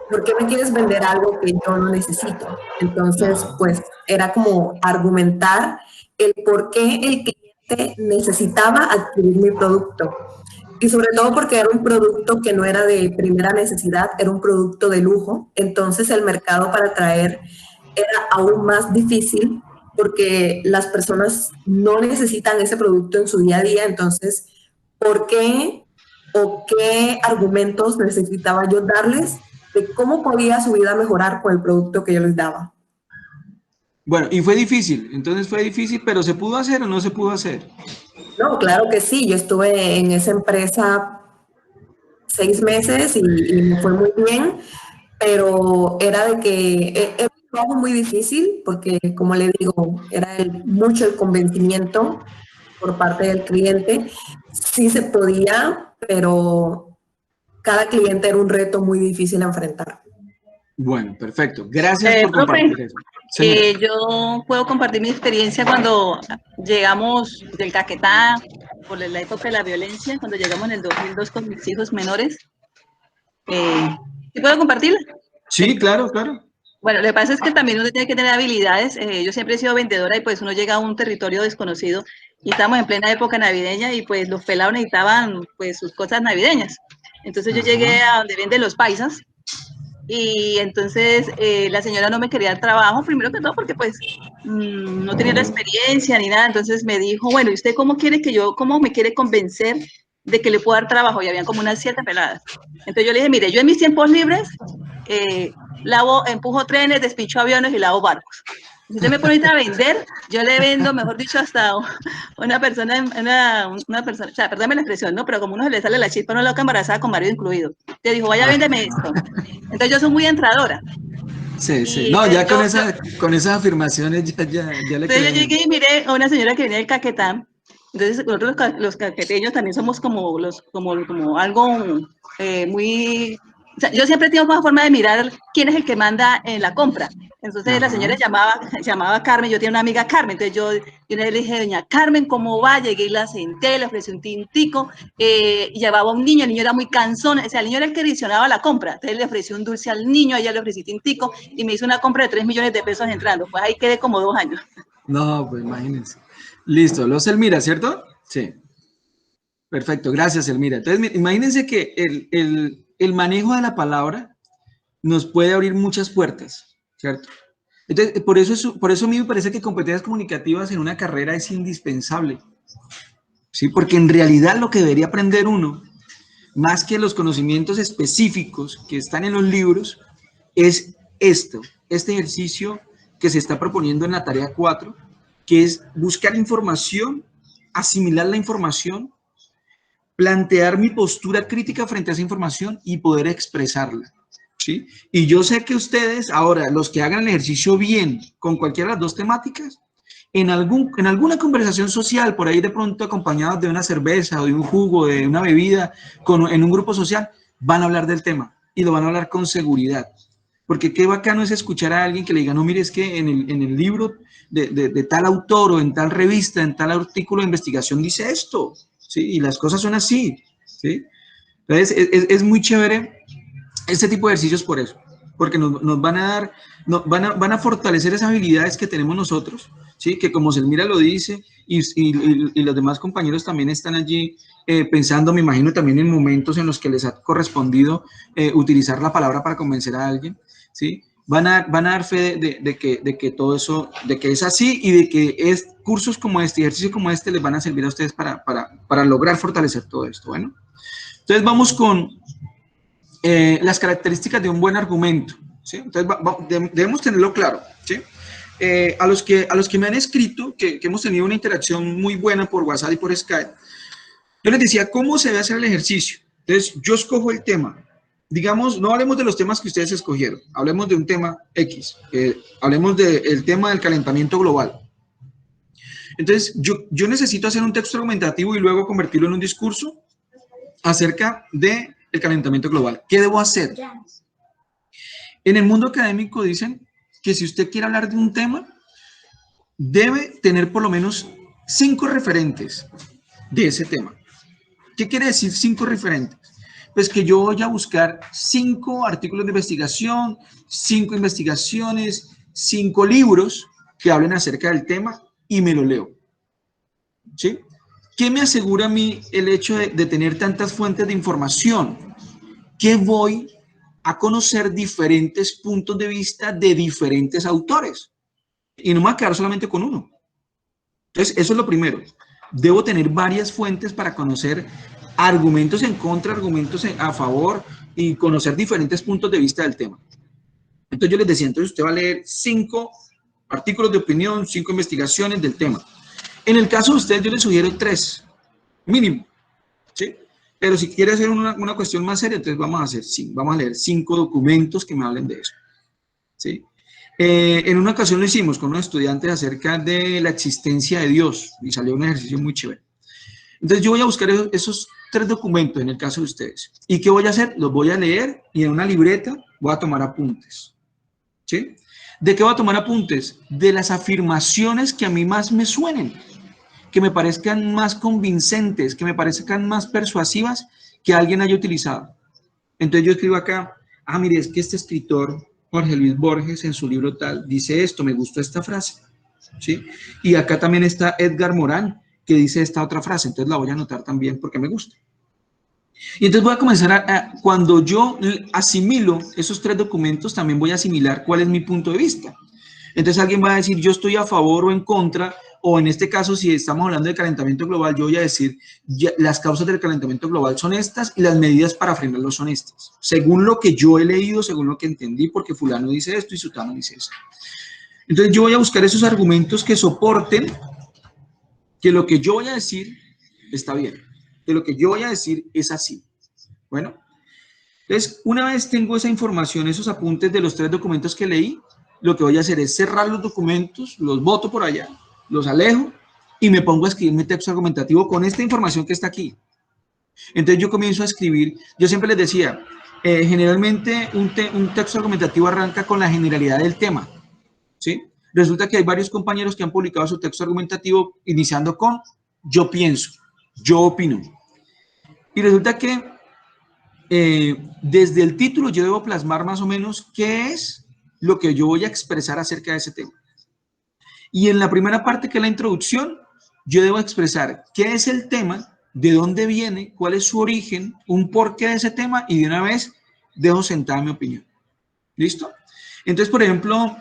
¿por qué me quieres vender algo que yo no necesito? Entonces, pues era como argumentar el por qué el cliente necesitaba adquirir mi producto. Y sobre todo porque era un producto que no era de primera necesidad, era un producto de lujo. Entonces el mercado para atraer era aún más difícil porque las personas no necesitan ese producto en su día a día. Entonces, ¿por qué o qué argumentos necesitaba yo darles de cómo podía su vida mejorar con el producto que yo les daba? Bueno, y fue difícil, entonces fue difícil, pero ¿se pudo hacer o no se pudo hacer? No, claro que sí. Yo estuve en esa empresa 6 meses y me fue muy bien, pero era de que era un trabajo muy difícil porque, como le digo, era mucho el convencimiento por parte del cliente. Sí se podía, pero cada cliente era un reto muy difícil a enfrentar. Bueno, perfecto. Gracias por Profe, compartir eso. Señora. yo puedo compartir mi experiencia cuando llegamos del Caquetá, por la época de la violencia, cuando llegamos en el 2002 con mis hijos menores. ¿Sí puedo compartirla? Sí, claro, claro. Bueno, lo que pasa es que también uno tiene que tener habilidades. Yo siempre he sido vendedora y pues uno llega a un territorio desconocido y estamos en plena época navideña y pues los pelados necesitaban pues sus cosas navideñas. Entonces yo llegué a donde venden los paisas y entonces la señora no me quería dar trabajo, primero que todo porque pues no tenía la experiencia ni nada. Entonces me dijo, bueno, ¿y usted cómo quiere que yo, cómo me quiere convencer de que le puedo dar trabajo? Y habían como unas 7 peladas. Entonces yo le dije, mire, yo en mis tiempos libres empujo trenes, despicho aviones y lavo barcos. Si usted me pone a vender, yo le vendo, mejor dicho, hasta una persona, una persona, o sea, perdónme la expresión, ¿no? Pero como uno se le sale la chispa, no loca embarazada con marido incluido. Te dijo, vaya, véndeme esto. Entonces yo soy muy entradora. Sí, sí. No, ya con esas afirmaciones ya le entonces yo creemos. llegué y miré a una señora que venía del Caquetá. Entonces nosotros los caqueteños también somos como algo muy... O sea, yo siempre tengo una forma de mirar quién es el que manda en la compra. Entonces la señora llamaba a Carmen, yo tenía una amiga Carmen, entonces yo le dije, doña Carmen, ¿cómo va? Llegué y la senté, le ofrecí un tintico, y llevaba a un niño, el niño era muy cansón, o sea, el niño era el que adicionaba la compra, entonces le ofrecí un dulce al niño, a ella le ofrecí tintico, y me hizo una compra de 3 millones de pesos entrando, pues ahí quedé como 2 años. No, pues imagínense. Listo, los Elmira, ¿cierto? Sí. Perfecto, gracias Elmira. Entonces, imagínense que el manejo de la palabra nos puede abrir muchas puertas, ¿cierto? Entonces, por eso a mí me parece que competencias comunicativas en una carrera es indispensable, ¿sí? Porque en realidad lo que debería aprender uno, más que los conocimientos específicos que están en los libros, es este ejercicio que se está proponiendo en la tarea 4, que es buscar información, asimilar la información, plantear mi postura crítica frente a esa información y poder expresarla, ¿sí? Y yo sé que ustedes, ahora, los que hagan el ejercicio bien con cualquiera de las dos temáticas, en alguna conversación social, por ahí de pronto acompañados de una cerveza o de un jugo, de una bebida, en un grupo social, van a hablar del tema y lo van a hablar con seguridad. Porque qué bacano es escuchar a alguien que le diga, no, mire, es que en el libro de tal autor o en tal revista, en tal artículo de investigación dice esto, ¿sí? Y las cosas son así, ¿sí? Entonces, es muy chévere este tipo de ejercicios por eso, porque nos van a dar, van a fortalecer esas habilidades que tenemos nosotros, ¿sí? Que como Selmira lo dice, y los demás compañeros también están allí pensando, me imagino también en momentos en los que les ha correspondido utilizar la palabra para convencer a alguien, ¿sí? Van a dar fe de que todo eso, de que es así y de que cursos como este, ejercicios como este les van a servir a ustedes para lograr fortalecer todo esto. Bueno, entonces vamos con las características de un buen argumento, ¿sí? Entonces debemos tenerlo claro, ¿sí? A los que me han escrito, que hemos tenido una interacción muy buena por WhatsApp y por Skype, yo les decía cómo se debe hacer el ejercicio. Entonces yo escojo el tema. Digamos, no hablemos de los temas que ustedes escogieron, hablemos de un tema X, hablemos del tema del calentamiento global. Entonces yo necesito hacer un texto argumentativo y luego convertirlo en un discurso acerca del calentamiento global. ¿Qué debo hacer? En el mundo académico dicen que si usted quiere hablar de un tema, debe tener por lo menos 5 referentes de ese tema. ¿Qué quiere decir 5 referentes? Pues que yo voy a buscar 5 artículos de investigación, 5 investigaciones, 5 libros que hablen acerca del tema y me lo leo. ¿Sí? ¿Qué me asegura a mí el hecho de tener tantas fuentes de información? Que voy a conocer diferentes puntos de vista de diferentes autores. Y no me voy a quedar solamente con uno. Entonces, eso es lo primero. Debo tener varias fuentes para conocer argumentos en contra, argumentos a favor y conocer diferentes puntos de vista del tema. Entonces, yo les decía, entonces usted va a leer 5 artículos de opinión, 5 investigaciones del tema. En el caso de ustedes, yo les sugiero 3, mínimo, ¿sí? Pero si quiere hacer una cuestión más seria, entonces vamos a leer 5 documentos que me hablen de eso, ¿sí? En una ocasión lo hicimos con unos estudiantes acerca de la existencia de Dios y salió un ejercicio muy chévere. Entonces yo voy a buscar esos 3 documentos en el caso de ustedes. ¿Y qué voy a hacer? Los voy a leer y en una libreta voy a tomar apuntes, ¿sí? ¿De qué voy a tomar apuntes? De las afirmaciones que a mí más me suenen, que me parezcan más convincentes, que me parezcan más persuasivas que alguien haya utilizado. Entonces yo escribo acá, mire, es que este escritor, Jorge Luis Borges, en su libro tal, dice esto, me gustó esta frase, ¿sí? Y acá también está Edgar Morán, que dice esta otra frase, entonces la voy a anotar también porque me gusta. Y entonces voy a comenzar cuando yo asimilo esos 3 documentos, también voy a asimilar cuál es mi punto de vista. Entonces alguien va a decir, yo estoy a favor o en contra, o en este caso, si estamos hablando de calentamiento global, yo voy a decir, las causas del calentamiento global son estas y las medidas para frenarlo son estas. Según lo que yo he leído, según lo que entendí, porque fulano dice esto y sutano dice esto. Entonces yo voy a buscar esos argumentos que soporten que lo que yo voy a decir está bien, que lo que yo voy a decir es así. Bueno, entonces una vez tengo esa información, esos apuntes de los 3 documentos que leí, lo que voy a hacer es cerrar los documentos, los boto por allá, los alejo y me pongo a escribir mi texto argumentativo con esta información que está aquí. Entonces yo comienzo a escribir, yo siempre les decía, generalmente un texto argumentativo arranca con la generalidad del tema, ¿sí? Resulta que hay varios compañeros que han publicado su texto argumentativo iniciando con yo pienso, yo opino. Y resulta que desde el título yo debo plasmar más o menos qué es lo que yo voy a expresar acerca de ese tema. Y en la primera parte, que es la introducción, yo debo expresar qué es el tema, de dónde viene, cuál es su origen, un porqué de ese tema y de una vez dejo sentada mi opinión. ¿Listo? Entonces, por ejemplo,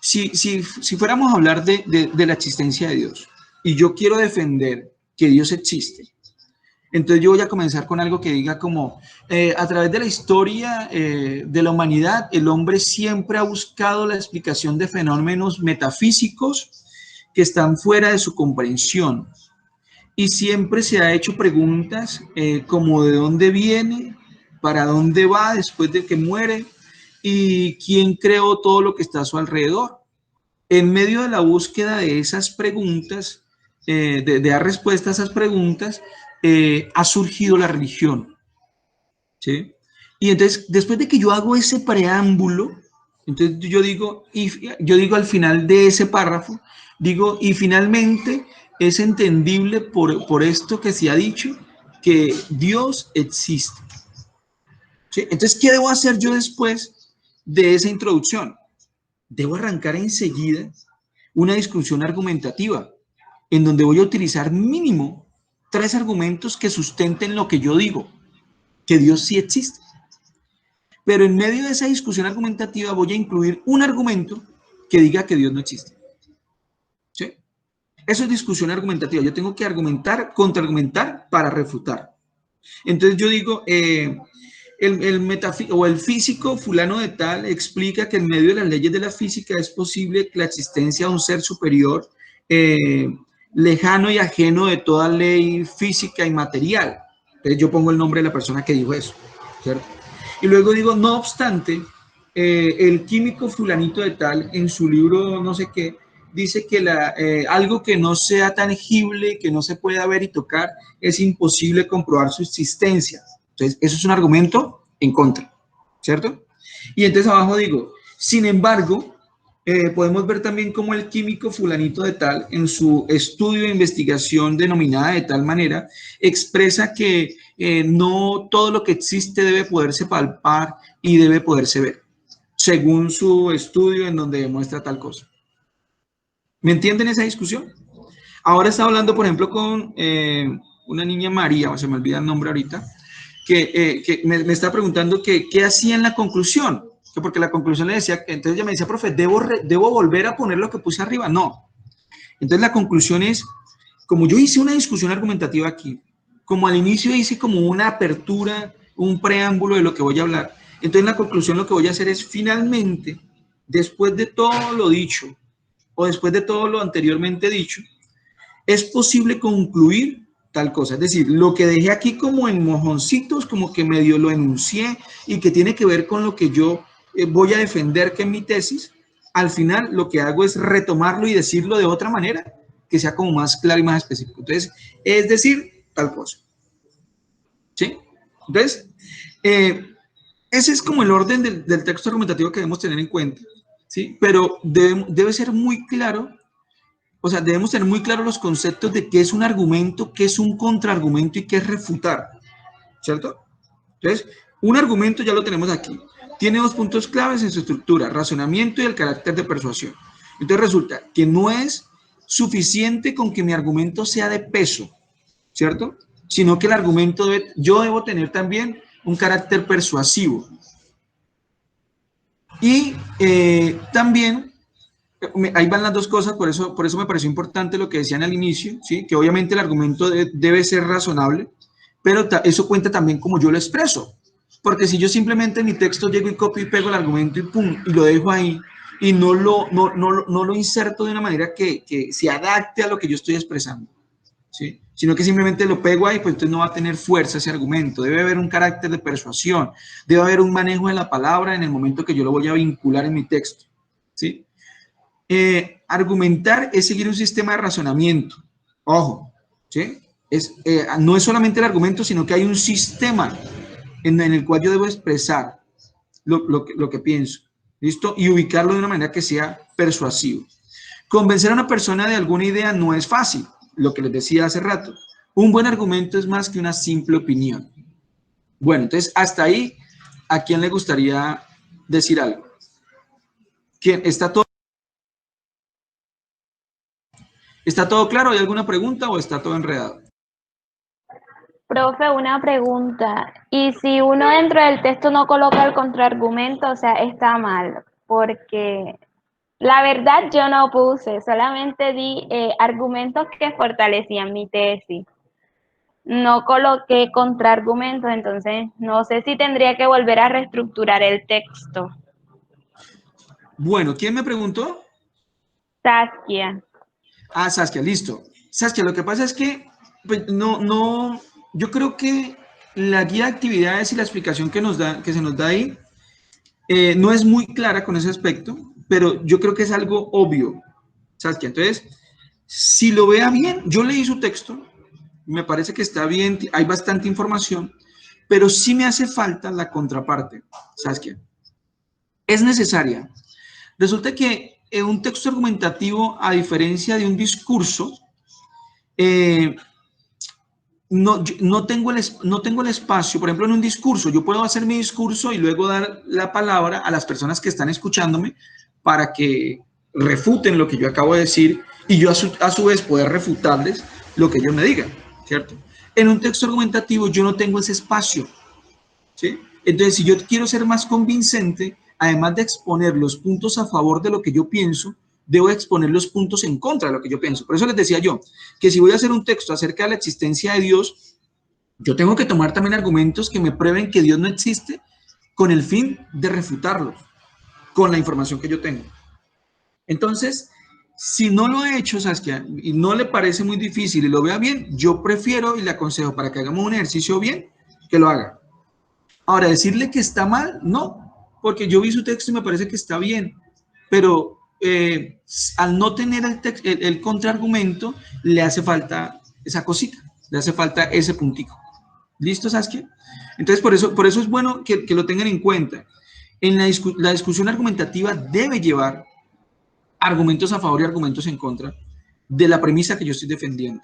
si fuéramos a hablar de la existencia de Dios y yo quiero defender que Dios existe, entonces yo voy a comenzar con algo que diga como, a través de la historia de la humanidad, el hombre siempre ha buscado la explicación de fenómenos metafísicos que están fuera de su comprensión. Y siempre se ha hecho preguntas como de dónde viene, para dónde va después de que muere y quién creó todo lo que está a su alrededor. En medio de la búsqueda de esas preguntas, de dar respuesta a esas preguntas, ha surgido la religión, ¿sí? Y entonces, después de que yo hago ese preámbulo, entonces yo digo al final de ese párrafo, digo, y finalmente es entendible por esto que se ha dicho, que Dios existe, ¿sí? Entonces, ¿qué debo hacer yo después de esa introducción? Debo arrancar enseguida una discusión argumentativa, en donde voy a utilizar mínimo 3 argumentos que sustenten lo que yo digo, que Dios sí existe. Pero en medio de esa discusión argumentativa voy a incluir un argumento que diga que Dios no existe. ¿Sí? Eso es discusión argumentativa. Yo tengo que argumentar, contraargumentar para refutar. Entonces yo digo, el físico fulano de tal explica que en medio de las leyes de la física es posible la existencia de un ser superior lejano y ajeno de toda ley física y material. Entonces yo pongo el nombre de la persona que dijo eso, ¿cierto? Y luego digo, no obstante, el químico fulanito de tal, en su libro no sé qué, dice que algo que no sea tangible, que no se pueda ver y tocar, es imposible comprobar su existencia. Entonces, eso es un argumento en contra, ¿cierto? Y entonces abajo digo, sin embargo, Podemos ver también cómo el químico fulanito de tal, en su estudio de investigación denominada de tal manera, expresa que no todo lo que existe debe poderse palpar y debe poderse ver, según su estudio en donde demuestra tal cosa. ¿Me entienden esa discusión? Ahora estaba hablando, por ejemplo, con una niña María, se me olvida el nombre ahorita, que me está preguntando qué hacía en la conclusión, que porque la conclusión le decía, entonces ella me decía, profe, ¿debo volver a poner lo que puse arriba? No. Entonces la conclusión es, como yo hice una discusión argumentativa aquí, como al inicio hice como una apertura, un preámbulo de lo que voy a hablar, entonces la conclusión lo que voy a hacer es finalmente, después de todo lo dicho, o después de todo lo anteriormente dicho, es posible concluir tal cosa. Es decir, lo que dejé aquí como en mojoncitos, como que medio lo enuncié y que tiene que ver con lo que yo voy a defender que es mi tesis, al final lo que hago es retomarlo y decirlo de otra manera, que sea como más claro y más específico. Entonces, es decir, tal cosa. ¿Sí? Entonces, ese es como el orden del texto argumentativo que debemos tener en cuenta. ¿Sí? Pero debe ser muy claro. O sea, debemos tener muy claros los conceptos de qué es un argumento, qué es un contraargumento y qué es refutar, ¿cierto? Entonces, un argumento ya lo tenemos aquí. Tiene dos puntos claves en su estructura, razonamiento y el carácter de persuasión. Entonces resulta que no es suficiente con que mi argumento sea de peso, ¿cierto? Sino que el argumento, yo debo tener también un carácter persuasivo. Y también ahí van las dos cosas, por eso me pareció importante lo que decían al inicio, ¿sí? Que obviamente el argumento debe ser razonable, pero eso cuenta también como yo lo expreso, porque si yo simplemente en mi texto llego y copio y pego el argumento y pum, y lo dejo ahí, y no lo inserto de una manera que se adapte a lo que yo estoy expresando, ¿sí? Sino que simplemente lo pego ahí, pues entonces no va a tener fuerza ese argumento, debe haber un carácter de persuasión, debe haber un manejo de la palabra en el momento que yo lo voy a vincular en mi texto, ¿sí? Argumentar es seguir un sistema de razonamiento. Ojo, ¿sí? No es solamente el argumento, sino que hay un sistema en el cual yo debo expresar lo que pienso. ¿Listo? Y ubicarlo de una manera que sea persuasivo. Convencer a una persona de alguna idea no es fácil, lo que les decía hace rato. Un buen argumento es más que una simple opinión. Bueno, entonces, hasta ahí, ¿a quién le gustaría decir algo? ¿Quién? ¿Está todo claro? ¿Hay alguna pregunta o está todo enredado? Profe, una pregunta. ¿Y si uno dentro del texto no coloca el contraargumento, o sea, está mal? Porque la verdad yo no puse, solamente di argumentos que fortalecían mi tesis. No coloqué contraargumentos, entonces no sé si tendría que volver a reestructurar el texto. Bueno, ¿quién me preguntó? Saskia. Ah, Saskia, listo. Saskia, lo que pasa es que pues, yo creo que la guía de actividades y la explicación que se nos da ahí no es muy clara con ese aspecto, pero yo creo que es algo obvio, Saskia. Entonces, si lo vea bien, yo leí su texto, me parece que está bien, hay bastante información, pero sí me hace falta la contraparte, Saskia. Es necesaria. Resulta que un texto argumentativo, a diferencia de un discurso, no tengo el espacio. Por ejemplo, en un discurso, yo puedo hacer mi discurso y luego dar la palabra a las personas que están escuchándome para que refuten lo que yo acabo de decir y yo a su vez poder refutarles lo que ellos me digan, ¿cierto? En un texto argumentativo yo no tengo ese espacio, ¿sí? Entonces, si yo quiero ser más convincente, además de exponer los puntos a favor de lo que yo pienso, debo exponer los puntos en contra de lo que yo pienso. Por eso les decía yo, que si voy a hacer un texto acerca de la existencia de Dios, yo tengo que tomar también argumentos que me prueben que Dios no existe con el fin de refutarlos, con la información que yo tengo. Entonces, si no lo he hecho, Saskia, y no le parece muy difícil y lo vea bien, yo prefiero y le aconsejo para que hagamos un ejercicio bien, que lo haga. Ahora, decirle que está mal, no, porque yo vi su texto y me parece que está bien, pero al no tener el contraargumento, le hace falta esa cosita, le hace falta ese puntico. ¿Listo, Saskia? Entonces, por eso es bueno que lo tengan en cuenta. La discusión argumentativa debe llevar argumentos a favor y argumentos en contra de la premisa que yo estoy defendiendo.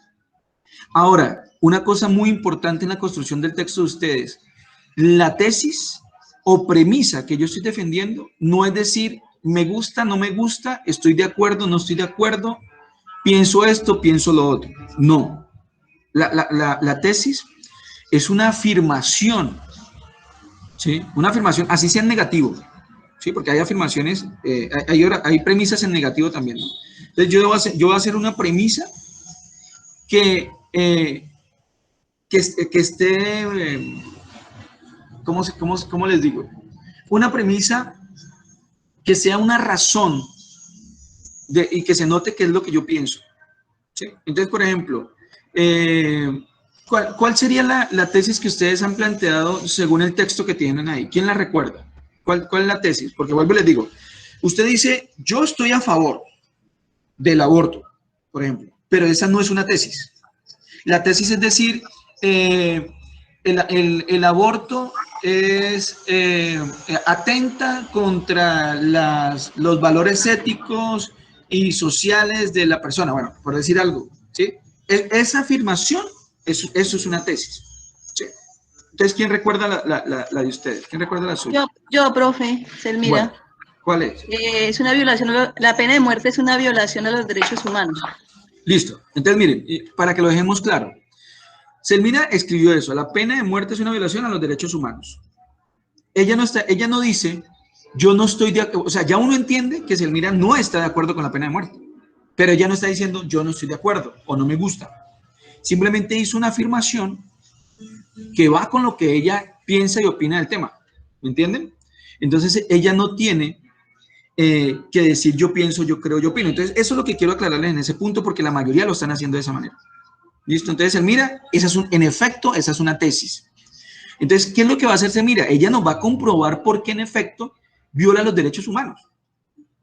Ahora, una cosa muy importante en la construcción del texto de ustedes, la tesis o premisa que yo estoy defendiendo no es decir, me gusta, no me gusta, estoy de acuerdo, no estoy de acuerdo, pienso esto, pienso lo otro. No. La tesis es una afirmación, ¿sí? Una afirmación, así sea en negativo, ¿sí? Porque hay afirmaciones, hay premisas en negativo también, ¿no? Entonces yo voy a hacer una premisa que esté, ¿cómo les digo? Una premisa que sea una razón y que se note qué es lo que yo pienso, ¿sí? Entonces, por ejemplo, ¿cuál sería la tesis que ustedes han planteado según el texto que tienen ahí? ¿Quién la recuerda? ¿Cuál es la tesis? Porque vuelvo y les digo, usted dice, yo estoy a favor del aborto, por ejemplo, pero esa no es una tesis. La tesis es decir, el aborto es atenta contra los valores éticos y sociales de la persona, bueno, por decir algo, ¿sí? Esa afirmación, eso es una tesis, ¿sí? Entonces, ¿quién recuerda la de ustedes? ¿Quién recuerda la suya? Yo, profe, Selmira. Bueno, ¿cuál es? Es una violación, la pena de muerte es una violación a los derechos humanos. Listo. Entonces, miren, para que lo dejemos claro, Selmira escribió eso, la pena de muerte es una violación a los derechos humanos. Ella no dice, yo no estoy de acuerdo, o sea, ya uno entiende que Selmira no está de acuerdo con la pena de muerte, pero ella no está diciendo, yo no estoy de acuerdo o no me gusta. Simplemente hizo una afirmación que va con lo que ella piensa y opina del tema, ¿me entienden? Entonces, ella no tiene que decir yo pienso, yo creo, yo opino. Entonces, eso es lo que quiero aclararles en ese punto, porque la mayoría lo están haciendo de esa manera. ¿Listo? Entonces, Selmira, en efecto, esa es una tesis. Entonces, ¿qué es lo que va a hacer Selmira? Ella nos va a comprobar por qué, en efecto, viola los derechos humanos.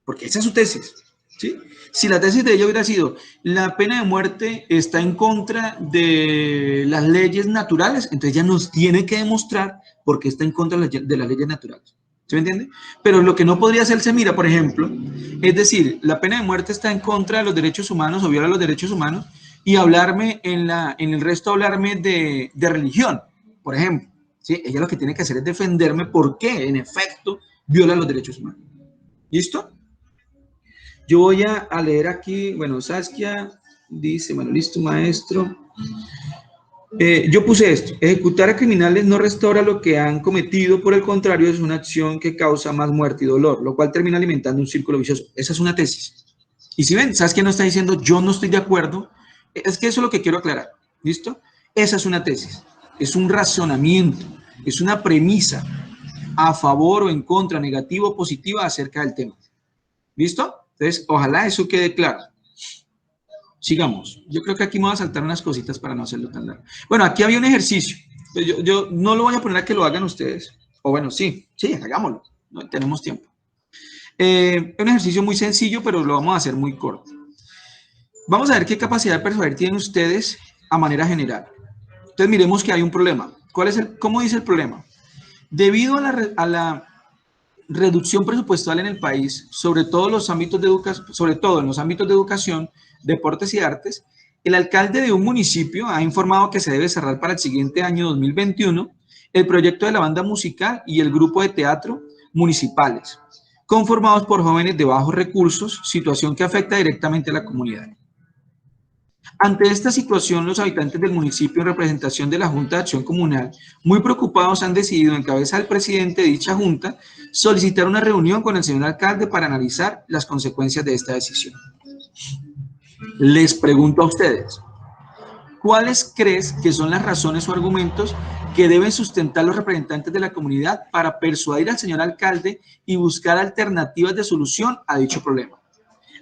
Porque esa es su tesis, ¿sí? Si la tesis de ella hubiera sido, la pena de muerte está en contra de las leyes naturales, entonces ella nos tiene que demostrar por qué está en contra de las leyes naturales. ¿Se me entiende? Pero lo que no podría hacer Selmira, por ejemplo, es decir, la pena de muerte está en contra de los derechos humanos o viola los derechos humanos, y hablarme en el resto hablarme de religión, por ejemplo, ¿sí? Ella lo que tiene que hacer es defenderme por qué, en efecto, viola los derechos humanos. ¿Listo? Yo voy a leer aquí, bueno, Saskia dice, bueno, listo, maestro. Yo puse esto, ejecutar a criminales no restaura lo que han cometido, por el contrario, es una acción que causa más muerte y dolor, lo cual termina alimentando un círculo vicioso. Esa es una tesis. Y si ven, Saskia no está diciendo, yo no estoy de acuerdo. Es que eso es lo que quiero aclarar, ¿listo? Esa es una tesis, es un razonamiento, es una premisa a favor o en contra, negativa o positiva acerca del tema. ¿Listo? Entonces, ojalá eso quede claro. Sigamos. Yo creo que aquí me voy a saltar unas cositas para no hacerlo tan largo. Bueno, aquí había un ejercicio. Yo no lo voy a poner a que lo hagan ustedes. O bueno, sí, hagámoslo. No tenemos tiempo. Es un ejercicio muy sencillo, pero lo vamos a hacer muy corto. Vamos a ver qué capacidad de persuadir tienen ustedes a manera general. Entonces miremos que hay un problema. ¿Cómo dice el problema? Debido a la reducción presupuestal en el país, sobre todo en los ámbitos de educación, deportes y artes, el alcalde de un municipio ha informado que se debe cerrar para el siguiente año 2021 el proyecto de la banda musical y el grupo de teatro municipales, conformados por jóvenes de bajos recursos, situación que afecta directamente a la comunidad. Ante esta situación, los habitantes del municipio en representación de la Junta de Acción Comunal, muy preocupados, han decidido, en cabeza del presidente de dicha junta, solicitar una reunión con el señor alcalde para analizar las consecuencias de esta decisión. Les pregunto a ustedes, ¿cuáles crees que son las razones o argumentos que deben sustentar los representantes de la comunidad para persuadir al señor alcalde y buscar alternativas de solución a dicho problema?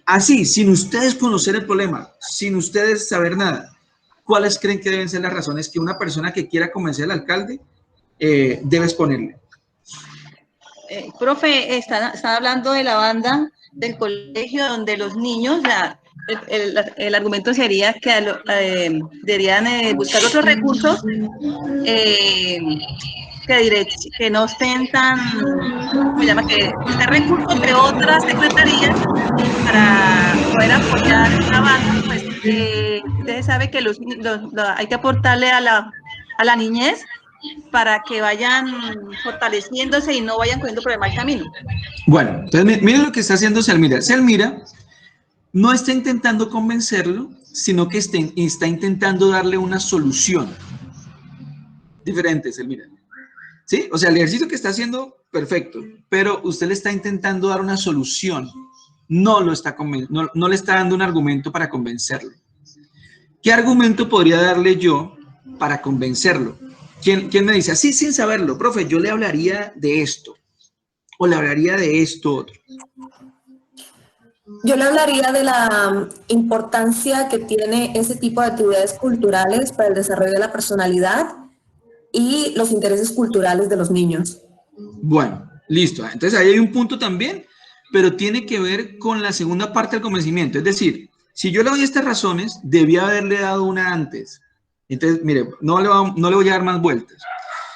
Así, sin ustedes conocer el problema, sin ustedes saber nada, ¿cuáles creen que deben ser las razones que una persona que quiera convencer al alcalde debe exponerle? Profe, están hablando de la banda del colegio donde los niños, el argumento sería que deberían buscar otros recursos que no estén tan, ¿cómo se llama? Que estén recursos de otras secretarías para poder apoyar esta banda, pues ustedes saben que hay que aportarle a la niñez para que vayan fortaleciéndose y no vayan cogiendo por el mal camino. Bueno, entonces miren lo que está haciendo Selmira. Selmira no está intentando convencerlo, sino que está intentando darle una solución diferente, Selmira. ¿Sí? O sea, el ejercicio que está haciendo, perfecto, pero usted le está intentando dar una solución, no le está dando un argumento para convencerlo. ¿Qué argumento podría darle yo para convencerlo? ¿Quién me dice, así sin saberlo, profe, yo le hablaría de esto, o le hablaría de esto otro? Yo le hablaría de la importancia que tiene ese tipo de actividades culturales para el desarrollo de la personalidad y los intereses culturales de los niños. Bueno, listo. Entonces ahí hay un punto también, pero tiene que ver con la segunda parte del convencimiento. Es decir, si yo le doy estas razones, debía haberle dado una antes. Entonces, mire, no le voy a dar más vueltas.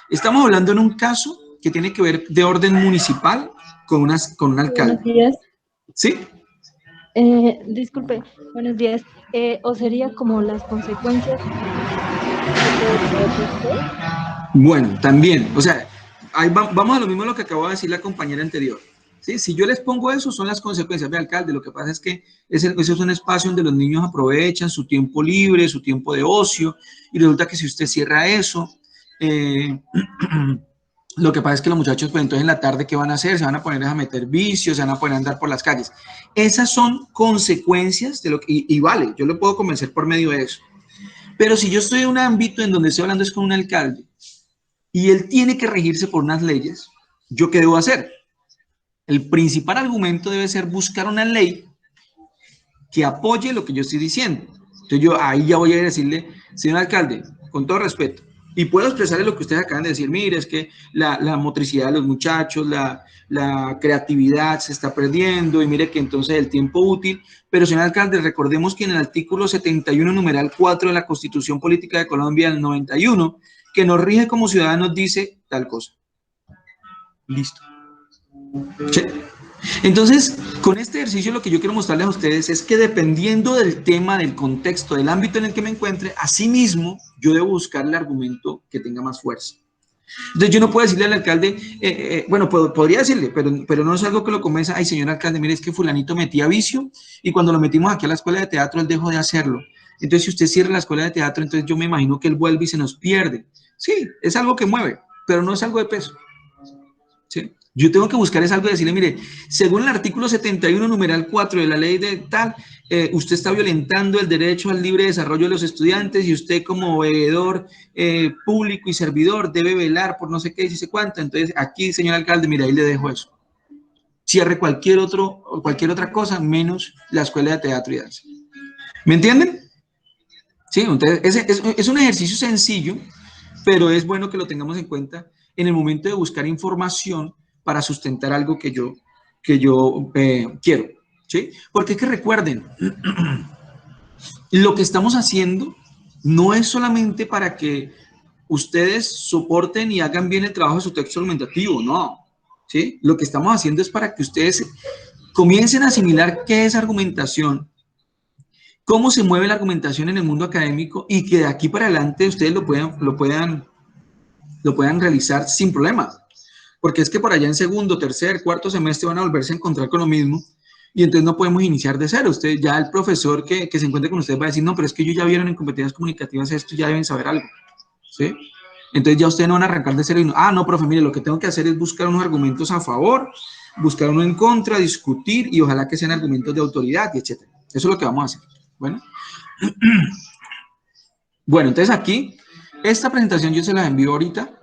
Estamos hablando en un caso que tiene que ver de orden municipal con un alcalde. Buenos días. ¿Sí? Disculpe, buenos días. ¿O sería como las consecuencias? Bueno, también, o sea, ahí vamos a lo mismo de lo que acababa de decir la compañera anterior. ¿Sí? Si yo les pongo eso, son las consecuencias. Ve, alcalde, lo que pasa es que ese es un espacio donde los niños aprovechan su tiempo libre, su tiempo de ocio, y resulta que si usted cierra eso, lo que pasa es que los muchachos, pues entonces en la tarde, ¿qué van a hacer? Se van a poner a meter vicios, se van a poner a andar por las calles. Esas son consecuencias de lo que, y vale, yo le puedo convencer por medio de eso. Pero si yo estoy en un ámbito en donde estoy hablando es con un alcalde, y él tiene que regirse por unas leyes, ¿yo qué debo hacer? El principal argumento debe ser buscar una ley que apoye lo que yo estoy diciendo. Entonces yo ahí ya voy a decirle, señor alcalde, con todo respeto, y puedo expresarle lo que ustedes acaban de decir, mire, es que la motricidad de los muchachos, la creatividad se está perdiendo, y mire que entonces el tiempo útil, pero señor alcalde, recordemos que en el artículo 71, numeral 4 de la Constitución Política de Colombia del 91, que nos rige como ciudadanos, dice tal cosa. Listo. ¿Sí? Entonces, con este ejercicio lo que yo quiero mostrarles a ustedes es que dependiendo del tema, del contexto, del ámbito en el que me encuentre, asimismo, yo debo buscar el argumento que tenga más fuerza. Entonces, yo no puedo decirle al alcalde, bueno, podría decirle, pero no es algo que lo convenza, ay, señor alcalde, mire, es que fulanito metía vicio y cuando lo metimos aquí a la escuela de teatro, él dejó de hacerlo. Entonces, si usted cierra la escuela de teatro, entonces yo me imagino que él vuelve y se nos pierde. Sí, es algo que mueve, pero no es algo de peso. ¿Sí? Yo tengo que buscar es algo y decirle, mire, según el artículo 71, numeral 4 de la ley de tal, usted está violentando el derecho al libre desarrollo de los estudiantes y usted como veedor público y servidor debe velar por no sé qué y sé cuánto. Entonces, aquí, señor alcalde, mire, ahí le dejo eso. Cierre cualquier otra cosa menos la escuela de teatro y danza. ¿Me entienden? Sí, entonces es un ejercicio sencillo, pero es bueno que lo tengamos en cuenta en el momento de buscar información para sustentar algo que yo quiero, ¿sí? Porque es que recuerden, lo que estamos haciendo no es solamente para que ustedes soporten y hagan bien el trabajo de su texto argumentativo, no, ¿sí? Lo que estamos haciendo es para que ustedes comiencen a asimilar qué es argumentación, cómo se mueve la argumentación en el mundo académico y que de aquí para adelante ustedes lo puedan realizar sin problema. Porque es que por allá en segundo, tercer, cuarto semestre van a volverse a encontrar con lo mismo y entonces no podemos iniciar de cero. Usted, ya el profesor que se encuentre con ustedes va a decir, no, pero es que ellos ya vieron en competencias comunicativas esto, ya deben saber algo, ¿sí? Entonces ya ustedes no van a arrancar de cero y no, no, profe, mire, lo que tengo que hacer es buscar unos argumentos a favor, buscar uno en contra, discutir y ojalá que sean argumentos de autoridad, y etcétera. Eso es lo que vamos a hacer. Bueno, entonces aquí, esta presentación yo se la envío ahorita.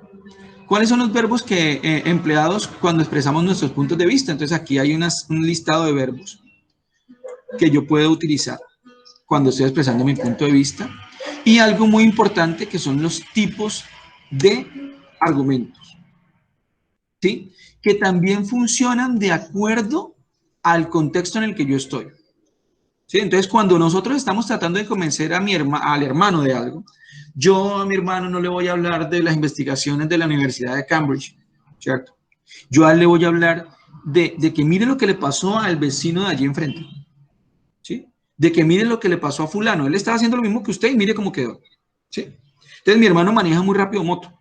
¿Cuáles son los verbos que empleados cuando expresamos nuestros puntos de vista? Entonces aquí hay un listado de verbos que yo puedo utilizar cuando estoy expresando mi punto de vista. Y algo muy importante que son los tipos de argumentos, ¿sí? Que también funcionan de acuerdo al contexto en el que yo estoy. ¿Sí? Entonces, cuando nosotros estamos tratando de convencer a al hermano de algo, yo a mi hermano no le voy a hablar de las investigaciones de la Universidad de Cambridge, ¿cierto? Yo a él le voy a hablar de que mire lo que le pasó al vecino de allí enfrente, ¿sí? De que mire lo que le pasó a fulano. Él estaba haciendo lo mismo que usted y mire cómo quedó, ¿sí? Entonces, mi hermano maneja muy rápido moto.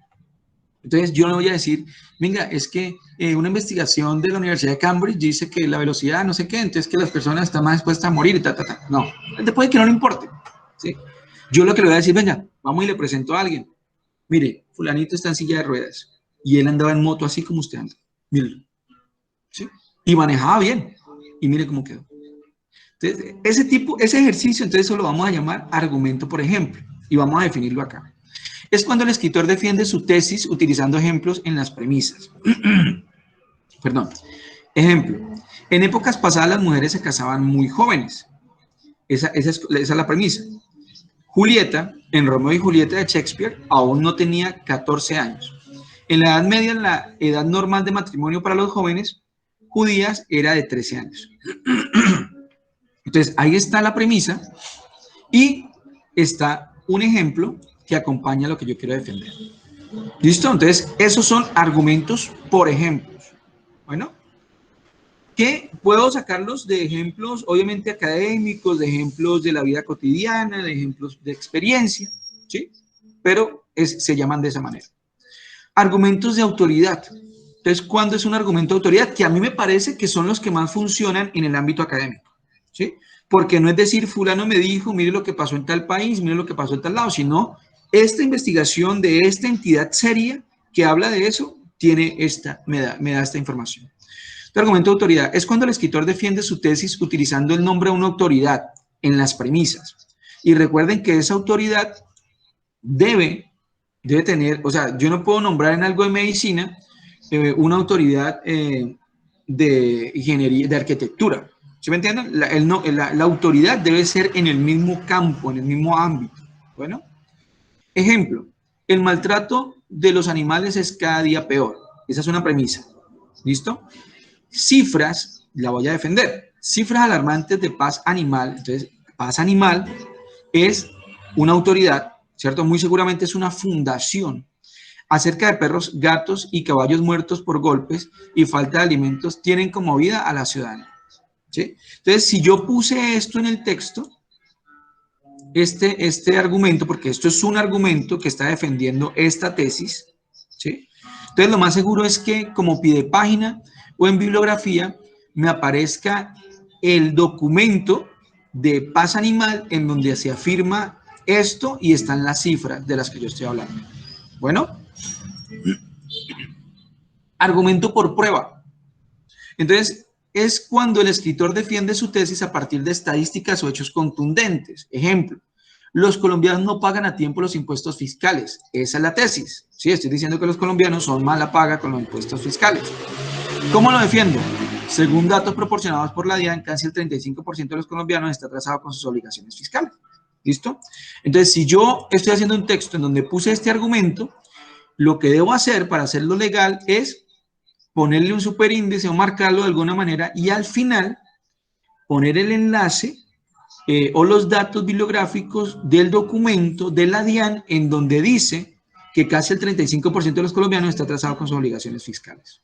Entonces, yo le voy a decir, venga, es que una investigación de la Universidad de Cambridge dice que la velocidad no sé qué, entonces que las personas están más dispuestas a morir, No, después de que no le importe, ¿sí? Yo lo que le voy a decir, venga, vamos y le presento a alguien. Mire, fulanito está en silla de ruedas y él andaba en moto así como usted anda. Mírelo, ¿sí? Y manejaba bien y mire cómo quedó. Entonces, ese ejercicio, entonces eso lo vamos a llamar argumento por ejemplo y vamos a definirlo acá. Es cuando el escritor defiende su tesis utilizando ejemplos en las premisas. Perdón. Ejemplo. En épocas pasadas las mujeres se casaban muy jóvenes. Esa es la premisa. Julieta, en Romeo y Julieta de Shakespeare, aún no tenía 14 años. En la Edad Media, la edad normal de matrimonio para los jóvenes judías era de 13 años. Entonces, ahí está la premisa y está un ejemplo que acompaña lo que yo quiero defender. ¿Listo? Entonces, esos son argumentos por ejemplos. Bueno, que puedo sacarlos de ejemplos, obviamente académicos, de ejemplos de la vida cotidiana, de ejemplos de experiencia, ¿sí? Pero se llaman de esa manera. Argumentos de autoridad. Entonces, ¿cuándo es un argumento de autoridad? Que a mí me parece que son los que más funcionan en el ámbito académico, ¿sí? Porque no es decir, fulano me dijo, mire lo que pasó en tal país, mire lo que pasó en tal lado, sino esta investigación de esta entidad seria que habla de eso, me da esta información. El argumento de autoridad es cuando el escritor defiende su tesis utilizando el nombre de una autoridad en las premisas. Y recuerden que esa autoridad debe tener, o sea, yo no puedo nombrar en algo de medicina una autoridad de ingeniería, de arquitectura. ¿Sí me entienden? La autoridad debe ser en el mismo campo, en el mismo ámbito. Bueno, ejemplo, el maltrato de los animales es cada día peor. Esa es una premisa. ¿Listo? Cifras, la voy a defender. Cifras alarmantes de paz animal. Entonces, paz animal es una autoridad, ¿cierto? Muy seguramente es una fundación acerca de perros, gatos y caballos muertos por golpes y falta de alimentos tienen como vida a la ciudadanía. ¿Sí? Entonces, si yo puse esto en el texto, este argumento, porque esto es un argumento que está defendiendo esta tesis, ¿sí? Entonces, lo más seguro es que como pidepágina o en bibliografía me aparezca el documento de paz animal en donde se afirma esto y están las cifras de las que yo estoy hablando. Bueno, argumento por prueba. Entonces, es cuando el escritor defiende su tesis a partir de estadísticas o hechos contundentes. Ejemplo, los colombianos no pagan a tiempo los impuestos fiscales. Esa es la tesis. Sí, estoy diciendo que los colombianos son mala paga con los impuestos fiscales. ¿Cómo lo defiendo? Según datos proporcionados por la DIAN, casi el 35% de los colombianos está atrasado con sus obligaciones fiscales. ¿Listo? Entonces, si yo estoy haciendo un texto en donde puse este argumento, lo que debo hacer para hacerlo legal es ponerle un superíndice o marcarlo de alguna manera y al final poner el enlace o los datos bibliográficos del documento de la DIAN en donde dice que casi el 35% de los colombianos está atrasado con sus obligaciones fiscales.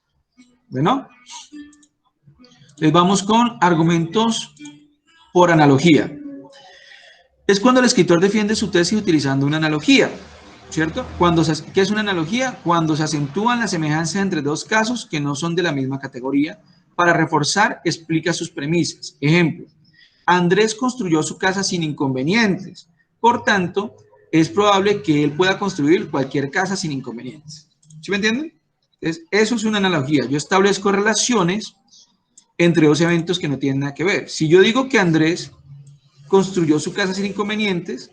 Bueno, entonces vamos con argumentos por analogía. Es cuando el escritor defiende su tesis utilizando una analogía, ¿cierto? ¿Qué es una analogía? Cuando se acentúan las semejanzas entre dos casos que no son de la misma categoría. Para reforzar, explica sus premisas. Ejemplo, Andrés construyó su casa sin inconvenientes. Por tanto, es probable que él pueda construir cualquier casa sin inconvenientes. ¿Sí me entienden? Entonces, eso es una analogía. Yo establezco relaciones entre dos eventos que no tienen nada que ver. Si yo digo que Andrés construyó su casa sin inconvenientes,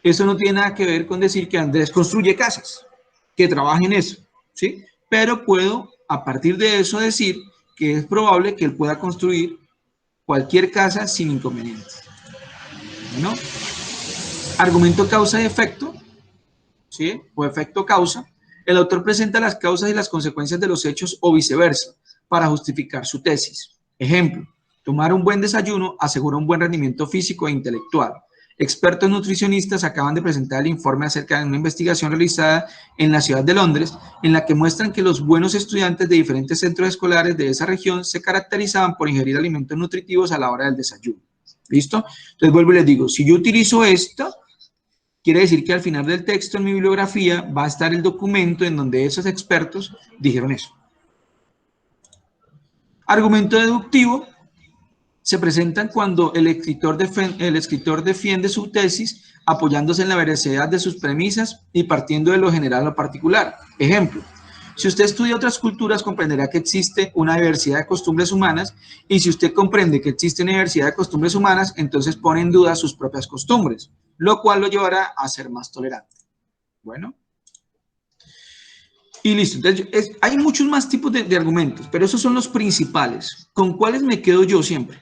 eso no tiene nada que ver con decir que Andrés construye casas, que trabaja en eso, ¿sí? Pero puedo, a partir de eso, decir que es probable que él pueda construir cualquier casa sin inconvenientes. ¿No? Argumento causa y efecto, ¿sí? O efecto causa. El autor presenta las causas y las consecuencias de los hechos o viceversa para justificar su tesis. Ejemplo, Tomar un buen desayuno asegura un buen rendimiento físico e intelectual. Expertos nutricionistas acaban de presentar el informe acerca de una investigación realizada en la ciudad de Londres, en la que muestran que los buenos estudiantes de diferentes centros escolares de esa región se caracterizaban por ingerir alimentos nutritivos a la hora del desayuno. ¿Listo? Entonces vuelvo y les digo, si yo utilizo esto, quiere decir que al final del texto en mi bibliografía va a estar el documento en donde esos expertos dijeron eso. Argumento deductivo. Se presentan cuando el escritor defiende su tesis apoyándose en la veracidad de sus premisas y partiendo de lo general a lo particular. Ejemplo, si usted estudia otras culturas comprenderá que existe una diversidad de costumbres humanas y si usted comprende que existe una diversidad de costumbres humanas, entonces pone en duda sus propias costumbres, lo cual lo llevará a ser más tolerante. Bueno. Y listo. Entonces, hay muchos más tipos de argumentos, pero esos son los principales. ¿Con cuáles me quedo yo siempre?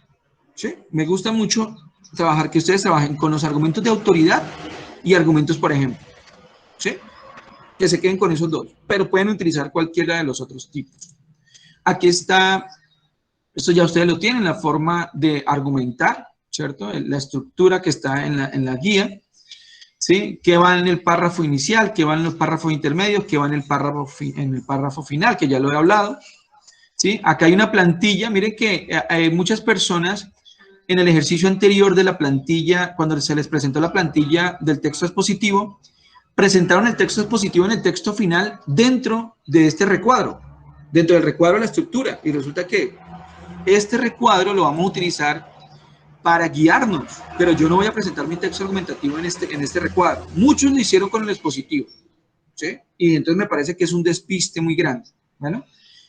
¿Sí? Me gusta mucho que ustedes trabajen con los argumentos de autoridad y argumentos por ejemplo. ¿Sí? Que se queden con esos dos, pero pueden utilizar cualquiera de los otros tipos. Aquí está, esto ya ustedes lo tienen, la forma de argumentar, ¿cierto? La estructura que está en la guía, ¿sí? ¿Qué va en el párrafo inicial? ¿Qué va en los párrafos intermedios? ¿Qué va en el párrafo final? Que ya lo he hablado, ¿sí? Acá hay una plantilla, miren que hay muchas personas en el ejercicio anterior de la plantilla, cuando se les presentó la plantilla del texto expositivo, presentaron el texto expositivo en el texto final dentro de este recuadro, dentro del recuadro de la estructura, y resulta que este recuadro lo vamos a utilizar para guiarnos, pero yo no voy a presentar mi texto argumentativo en este recuadro. Muchos lo hicieron con el expositivo, ¿sí? Y entonces me parece que es un despiste muy grande. Bueno,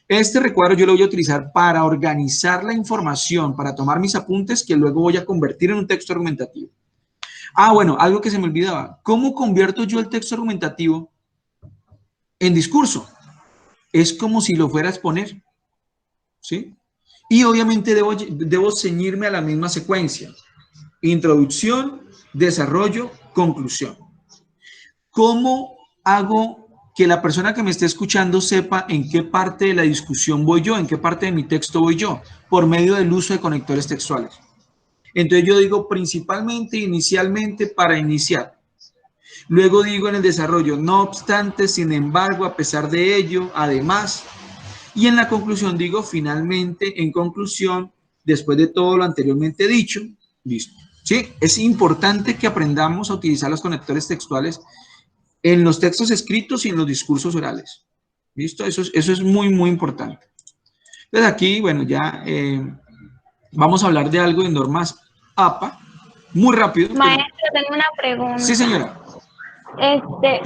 este recuadro yo lo voy a utilizar para organizar la información, para tomar mis apuntes que luego voy a convertir en un texto argumentativo. Ah, bueno, algo que se me olvidaba. ¿Cómo convierto yo el texto argumentativo en discurso? Es como si lo fuera a exponer, ¿sí? Y obviamente debo ceñirme a la misma secuencia. Introducción, desarrollo, conclusión. ¿Cómo hago que la persona que me esté escuchando sepa en qué parte de la discusión voy yo, en qué parte de mi texto voy yo? Por medio del uso de conectores textuales. Entonces yo digo principalmente, inicialmente, para iniciar. Luego digo en el desarrollo, no obstante, sin embargo, a pesar de ello, además. Y en la conclusión digo, finalmente, en conclusión, después de todo lo anteriormente dicho, listo. ¿Sí? Es importante que aprendamos a utilizar los conectores textuales en los textos escritos y en los discursos orales. ¿Listo? Eso es muy, muy importante. Entonces aquí, bueno, ya vamos a hablar de algo de normas APA, muy rápido. Maestro, tengo una pregunta. Sí, señora.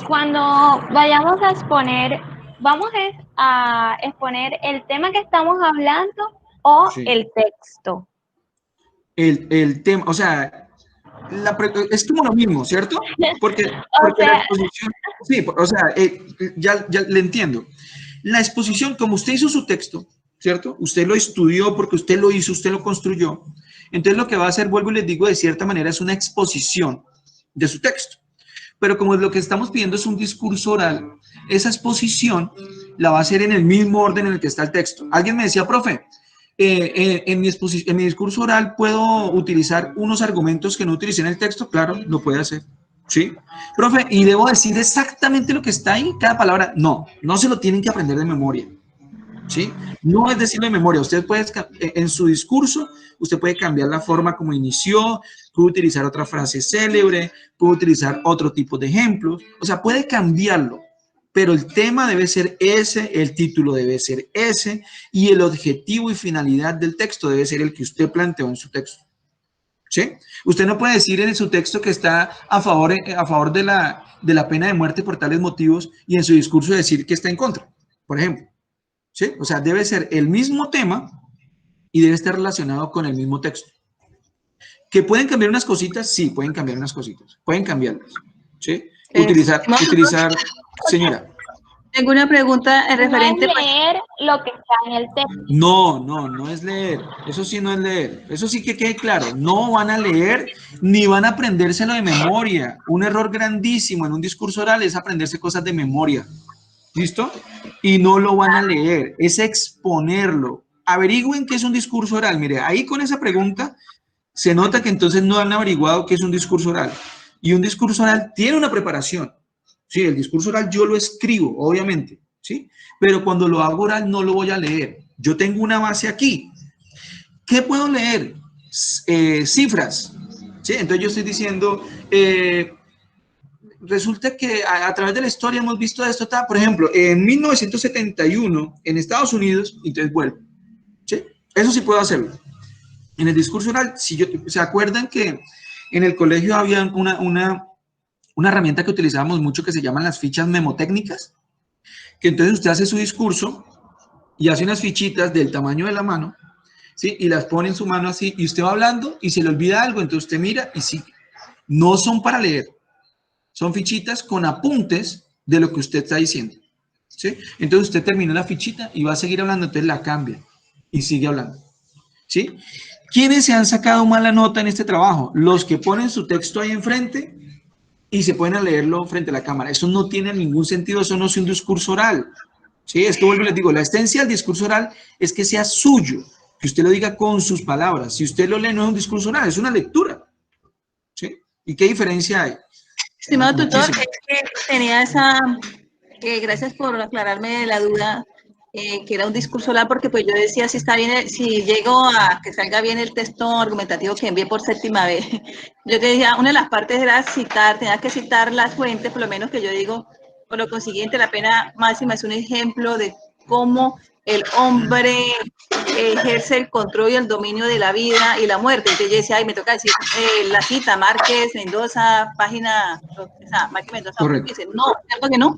Cuando vayamos a exponer, ¿vamos a exponer el tema que estamos hablando o Sí. el texto? El tema, o sea, es como lo mismo, ¿cierto? Porque la exposición, sí, o sea, ya le entiendo. La exposición, como usted hizo su texto, ¿cierto? Usted lo estudió porque usted lo hizo, usted lo construyó. Entonces lo que va a hacer, vuelvo y les digo, de cierta manera es una exposición de su texto. Pero como lo que estamos pidiendo es un discurso oral, esa exposición la va a hacer en el mismo orden en el que está el texto. Alguien me decía, profe, en mi discurso oral puedo utilizar unos argumentos que no utilicé en el texto. Claro, lo puede hacer. ¿Sí? Profe, ¿y debo decir exactamente lo que está ahí? Cada palabra. No, no se lo tienen que aprender de memoria. ¿Sí? No es decirlo de memoria. Usted puede, en su discurso, usted puede cambiar la forma como inició, puede utilizar otra frase célebre, puede utilizar otro tipo de ejemplos. O sea, puede cambiarlo. Pero el tema debe ser ese, el título debe ser ese, y el objetivo y finalidad del texto debe ser el que usted planteó en su texto. ¿Sí? Usted no puede decir en su texto que está a favor de la pena de muerte por tales motivos y en su discurso decir que está en contra, por ejemplo. ¿Sí? O sea, debe ser el mismo tema y debe estar relacionado con el mismo texto. ¿Que pueden cambiar unas cositas? Sí, pueden cambiar unas cositas. Pueden cambiarlas. ¿Sí? Utilizar, señora. Tengo una pregunta referente. No es leer lo que está en el texto. No es leer. Eso sí no es leer. Eso sí que quede claro. No van a leer ni van a aprendérselo de memoria. Un error grandísimo en un discurso oral es aprenderse cosas de memoria. ¿Listo? Y no lo van a leer. Es exponerlo. averigüen qué es un discurso oral. Mire, ahí con esa pregunta se nota que entonces no han averiguado qué es un discurso oral. Y un discurso oral tiene una preparación. Sí, el discurso oral yo lo escribo, obviamente, ¿sí? Pero cuando lo hago oral no lo voy a leer. Yo tengo una base aquí. ¿Qué puedo leer? Cifras, ¿sí? Entonces yo estoy diciendo, resulta que a través de la historia hemos visto esto, por ejemplo, en 1971 en Estados Unidos, entonces vuelvo, ¿sí? Eso sí puedo hacerlo. En el discurso oral, ¿se acuerdan que en el colegio había una herramienta que utilizábamos mucho que se llaman las fichas memotécnicas? Que entonces usted hace su discurso y hace unas fichitas del tamaño de la mano, ¿sí? Y las pone en su mano así, y usted va hablando y se le olvida algo, entonces usted mira y sigue. No son para leer, son fichitas con apuntes de lo que usted está diciendo, ¿sí? Entonces usted termina la fichita y va a seguir hablando, entonces la cambia y sigue hablando, ¿sí? ¿Quiénes se han sacado mala nota en este trabajo? Los que ponen su texto ahí enfrente y se pueden a leerlo frente a la cámara. Eso no tiene ningún sentido, eso no es un discurso oral, ¿sí? Es que vuelvo y les digo, la esencia del discurso oral es que sea suyo, que usted lo diga con sus palabras. Si usted lo lee, no es un discurso oral, es una lectura, ¿sí? ¿Y qué diferencia hay? Estimado tutor, Muchísimo. es que tenía gracias por aclararme la duda, que era un discurso oral, porque pues yo decía, si está bien, si llego a que salga bien el texto argumentativo que envié por 7ª vez, yo te decía, una de las partes era citar, tenía que citar las fuentes, por lo menos que yo digo, por lo consiguiente, la pena máxima es un ejemplo de cómo el hombre ejerce el control y el dominio de la vida y la muerte. Entonces yo decía, ay, me toca decir la cita, Márquez Mendoza, página, Márquez Mendoza, Correcto. dice, no, ¿cierto que no?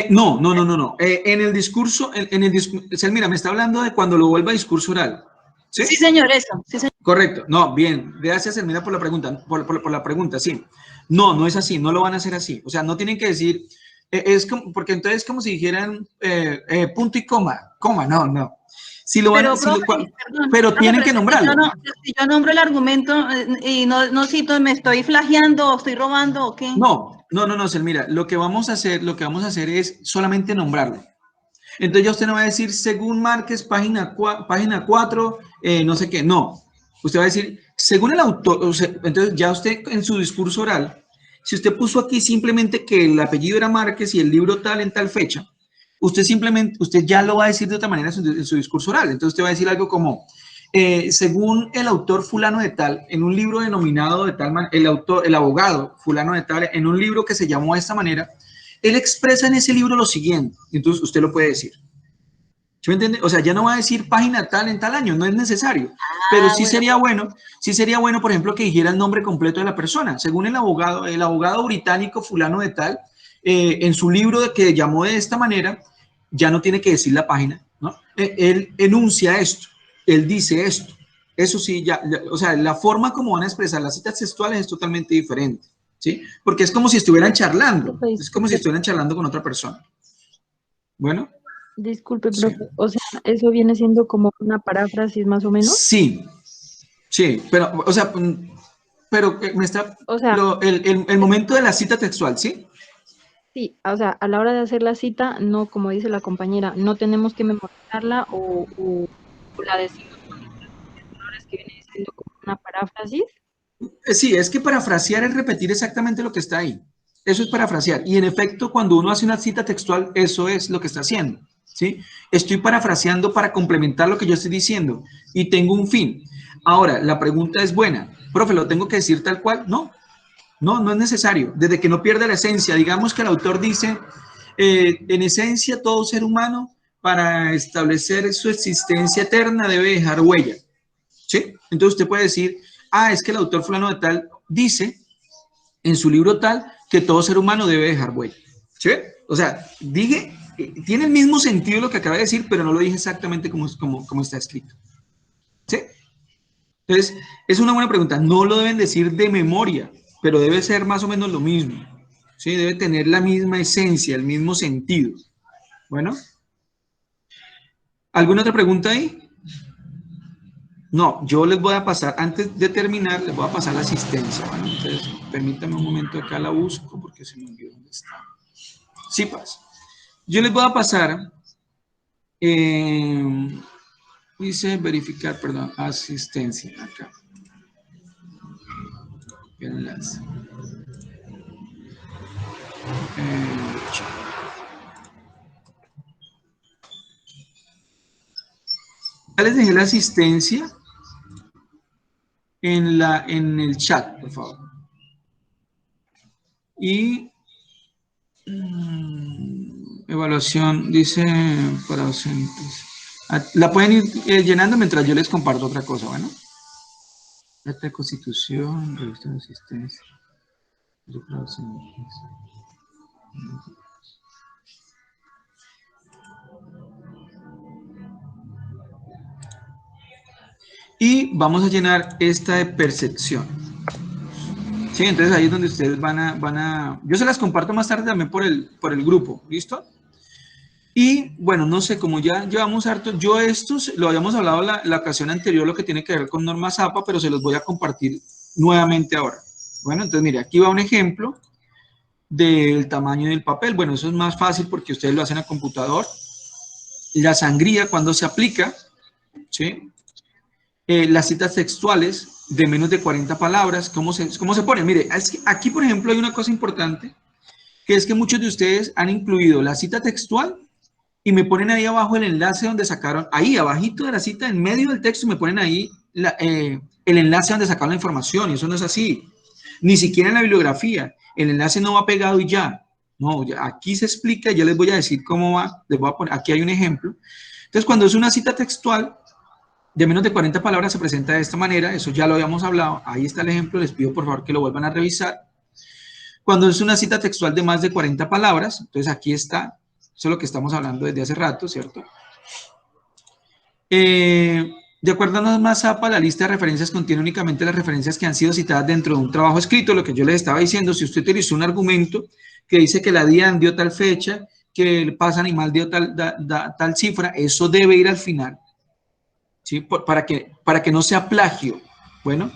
No. En el discurso, Selmira, me está hablando de cuando lo vuelva discurso oral, ¿sí? Sí, señor, eso. Sí, señor. Correcto. No, bien. Gracias, Selmira, por la pregunta. Por la pregunta, sí. No es así. No lo van a hacer así. O sea, no tienen que decir, es como, porque entonces es como si dijeran punto y coma. Coma, no. Si lo van, pero tienen que nombrarlo. Si yo nombro el argumento y no cito, ¿me estoy plagiando o estoy robando o qué? No, Selmira, lo que vamos a hacer es solamente nombrarlo. Entonces ya usted no va a decir, según Márquez, página 4, no sé qué, no. Usted va a decir, según el autor, o sea, entonces ya usted en su discurso oral, si usted puso aquí simplemente que el apellido era Márquez y el libro tal en tal fecha, usted ya lo va a decir de otra manera en su discurso oral. Entonces usted va a decir algo como, según el autor fulano de tal, en un libro denominado de tal manera, el abogado fulano de tal, en un libro que se llamó de esta manera, él expresa en ese libro lo siguiente, entonces usted lo puede decir. ¿Sí me entiende? O sea, ya no va a decir página tal en tal año, no es necesario. Pero sí sería bueno, por ejemplo, que dijera el nombre completo de la persona. Según el abogado británico fulano de tal, en su libro que llamó de esta manera, ya no tiene que decir la página, ¿no? Él enuncia esto, él dice esto. Eso sí, o sea, la forma como van a expresar las citas textuales es totalmente diferente, ¿sí? Porque es como si estuvieran charlando, es como si estuvieran charlando con otra persona. Bueno. Disculpe, profe, o sea, ¿eso viene siendo como una paráfrasis más o menos? Sí, pero, o sea, me está, o sea, el momento de la cita textual, ¿sí? Sí, o sea, a la hora de hacer la cita, no, como dice la compañera, no tenemos que memorizarla o la decimos con errores que viene siendo como una paráfrasis. Sí, es que parafrasear es repetir exactamente lo que está ahí. Eso es parafrasear. Y en efecto, cuando uno hace una cita textual, eso es lo que está haciendo, ¿sí? Estoy parafraseando para complementar lo que yo estoy diciendo y tengo un fin. Ahora, la pregunta es buena. Profe, ¿lo tengo que decir tal cual? No es necesario. Desde que no pierda la esencia. Digamos que el autor dice, en esencia, todo ser humano, para establecer su existencia eterna, debe dejar huella, ¿sí? Entonces usted puede decir, es que el autor fulano de tal dice en su libro tal que todo ser humano debe dejar huella, ¿sí? O sea, dije, tiene el mismo sentido lo que acaba de decir, pero no lo dije exactamente como está escrito, ¿sí? Entonces, es una buena pregunta. No lo deben decir de memoria, pero debe ser más o menos lo mismo, ¿sí? Debe tener la misma esencia, el mismo sentido. Bueno. ¿Alguna otra pregunta ahí? No, yo les voy a pasar, antes de terminar, les voy a pasar la asistencia. ¿Vale? Entonces, permítanme un momento, acá la busco porque se me olvidó dónde está. Sí, pasa. Yo les voy a pasar Dice verificar, perdón, asistencia. Acá. Enlace. Ya les dejé la asistencia en el chat, por favor. Y evaluación, dice para docentes. La pueden ir llenando mientras yo les comparto otra cosa, ¿bueno? Acta de constitución, revista de asistencia. Y vamos a llenar esta de percepción. Sí, entonces ahí es donde ustedes van a... Yo se las comparto más tarde también por el grupo, ¿listo? Y bueno, no sé, como ya llevamos harto, yo estos lo habíamos hablado la ocasión anterior, lo que tiene que ver con normas APA, pero se los voy a compartir nuevamente ahora. Bueno, entonces mire, aquí va un ejemplo del tamaño del papel. Bueno, eso es más fácil porque ustedes lo hacen a computador. La sangría, cuando se aplica, ¿sí? Las citas textuales de menos de 40 palabras, ¿cómo se pone? Mire, es que aquí, por ejemplo, hay una cosa importante, que es que muchos de ustedes han incluido la cita textual y me ponen ahí abajo el enlace donde sacaron, ahí abajito de la cita, en medio del texto, me ponen ahí el enlace donde sacaron la información, y eso no es así. Ni siquiera en la bibliografía, el enlace no va pegado y ya. No, aquí se explica, ya les voy a decir cómo va, les voy a poner, aquí hay un ejemplo. Entonces, cuando es una cita textual de menos de 40 palabras, se presenta de esta manera, eso ya lo habíamos hablado, ahí está el ejemplo, les pido por favor que lo vuelvan a revisar. Cuando es una cita textual de más de 40 palabras, entonces aquí está, eso es lo que estamos hablando desde hace rato, ¿cierto? De acuerdo a normas APA, la lista de referencias contiene únicamente las referencias que han sido citadas dentro de un trabajo escrito, lo que yo les estaba diciendo. Si usted utilizó un argumento que dice que la DIAN dio tal fecha, que el PAS animal dio tal cifra, eso debe ir al final, ¿sí? Para que no sea plagio. Bueno,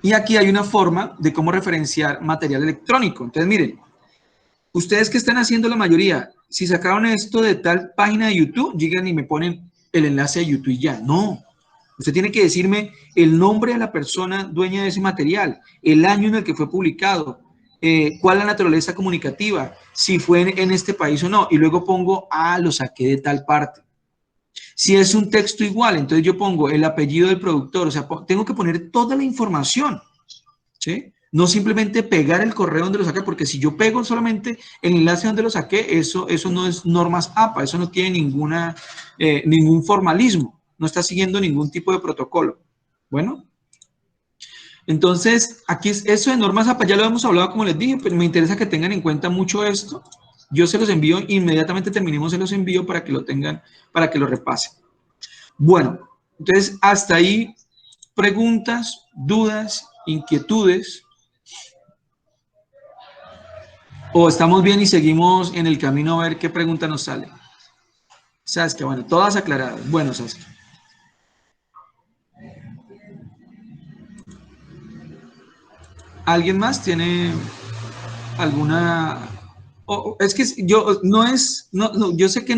y aquí hay una forma de cómo referenciar material electrónico. Entonces, miren, ustedes que están haciendo la mayoría, si sacaron esto de tal página de YouTube, llegan y me ponen el enlace de YouTube y ya. No, usted tiene que decirme el nombre de la persona dueña de ese material, el año en el que fue publicado, cuál es la naturaleza comunicativa, si fue en este país o no, y luego pongo, lo saqué de tal parte. Si es un texto igual, entonces yo pongo el apellido del productor, o sea, tengo que poner toda la información, ¿sí? No simplemente pegar el correo donde lo saqué, porque si yo pego solamente el enlace donde lo saqué, eso no es normas APA, eso no tiene ningún formalismo, no está siguiendo ningún tipo de protocolo. Bueno, entonces, aquí eso de normas APA, ya lo hemos hablado, como les dije, pero me interesa que tengan en cuenta mucho esto. Yo se los envío, inmediatamente terminemos, se los envío para que lo tengan, para que lo repasen. Bueno, entonces, hasta ahí, preguntas, dudas, inquietudes. ¿O estamos bien y seguimos en el camino a ver qué pregunta nos sale? Saskia, bueno, todas aclaradas. Bueno, Saskia. ¿Alguien más tiene alguna...? Es que yo yo sé que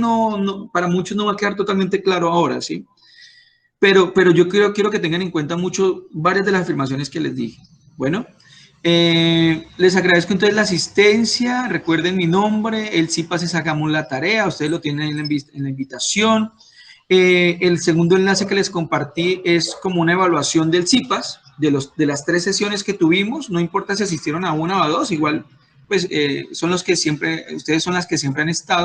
para muchos no va a quedar totalmente claro ahora, ¿sí? Pero yo quiero que tengan en cuenta varias de las afirmaciones que les dije. Bueno, les agradezco entonces la asistencia. Recuerden mi nombre, el CIPAS es Hagamos la Tarea, ustedes lo tienen en la invitación. El segundo enlace que les compartí es como una evaluación del CIPAS, de las 3 sesiones que tuvimos, no importa si asistieron a 1 o a 2, igual pues son los que siempre, ustedes son las que siempre han estado.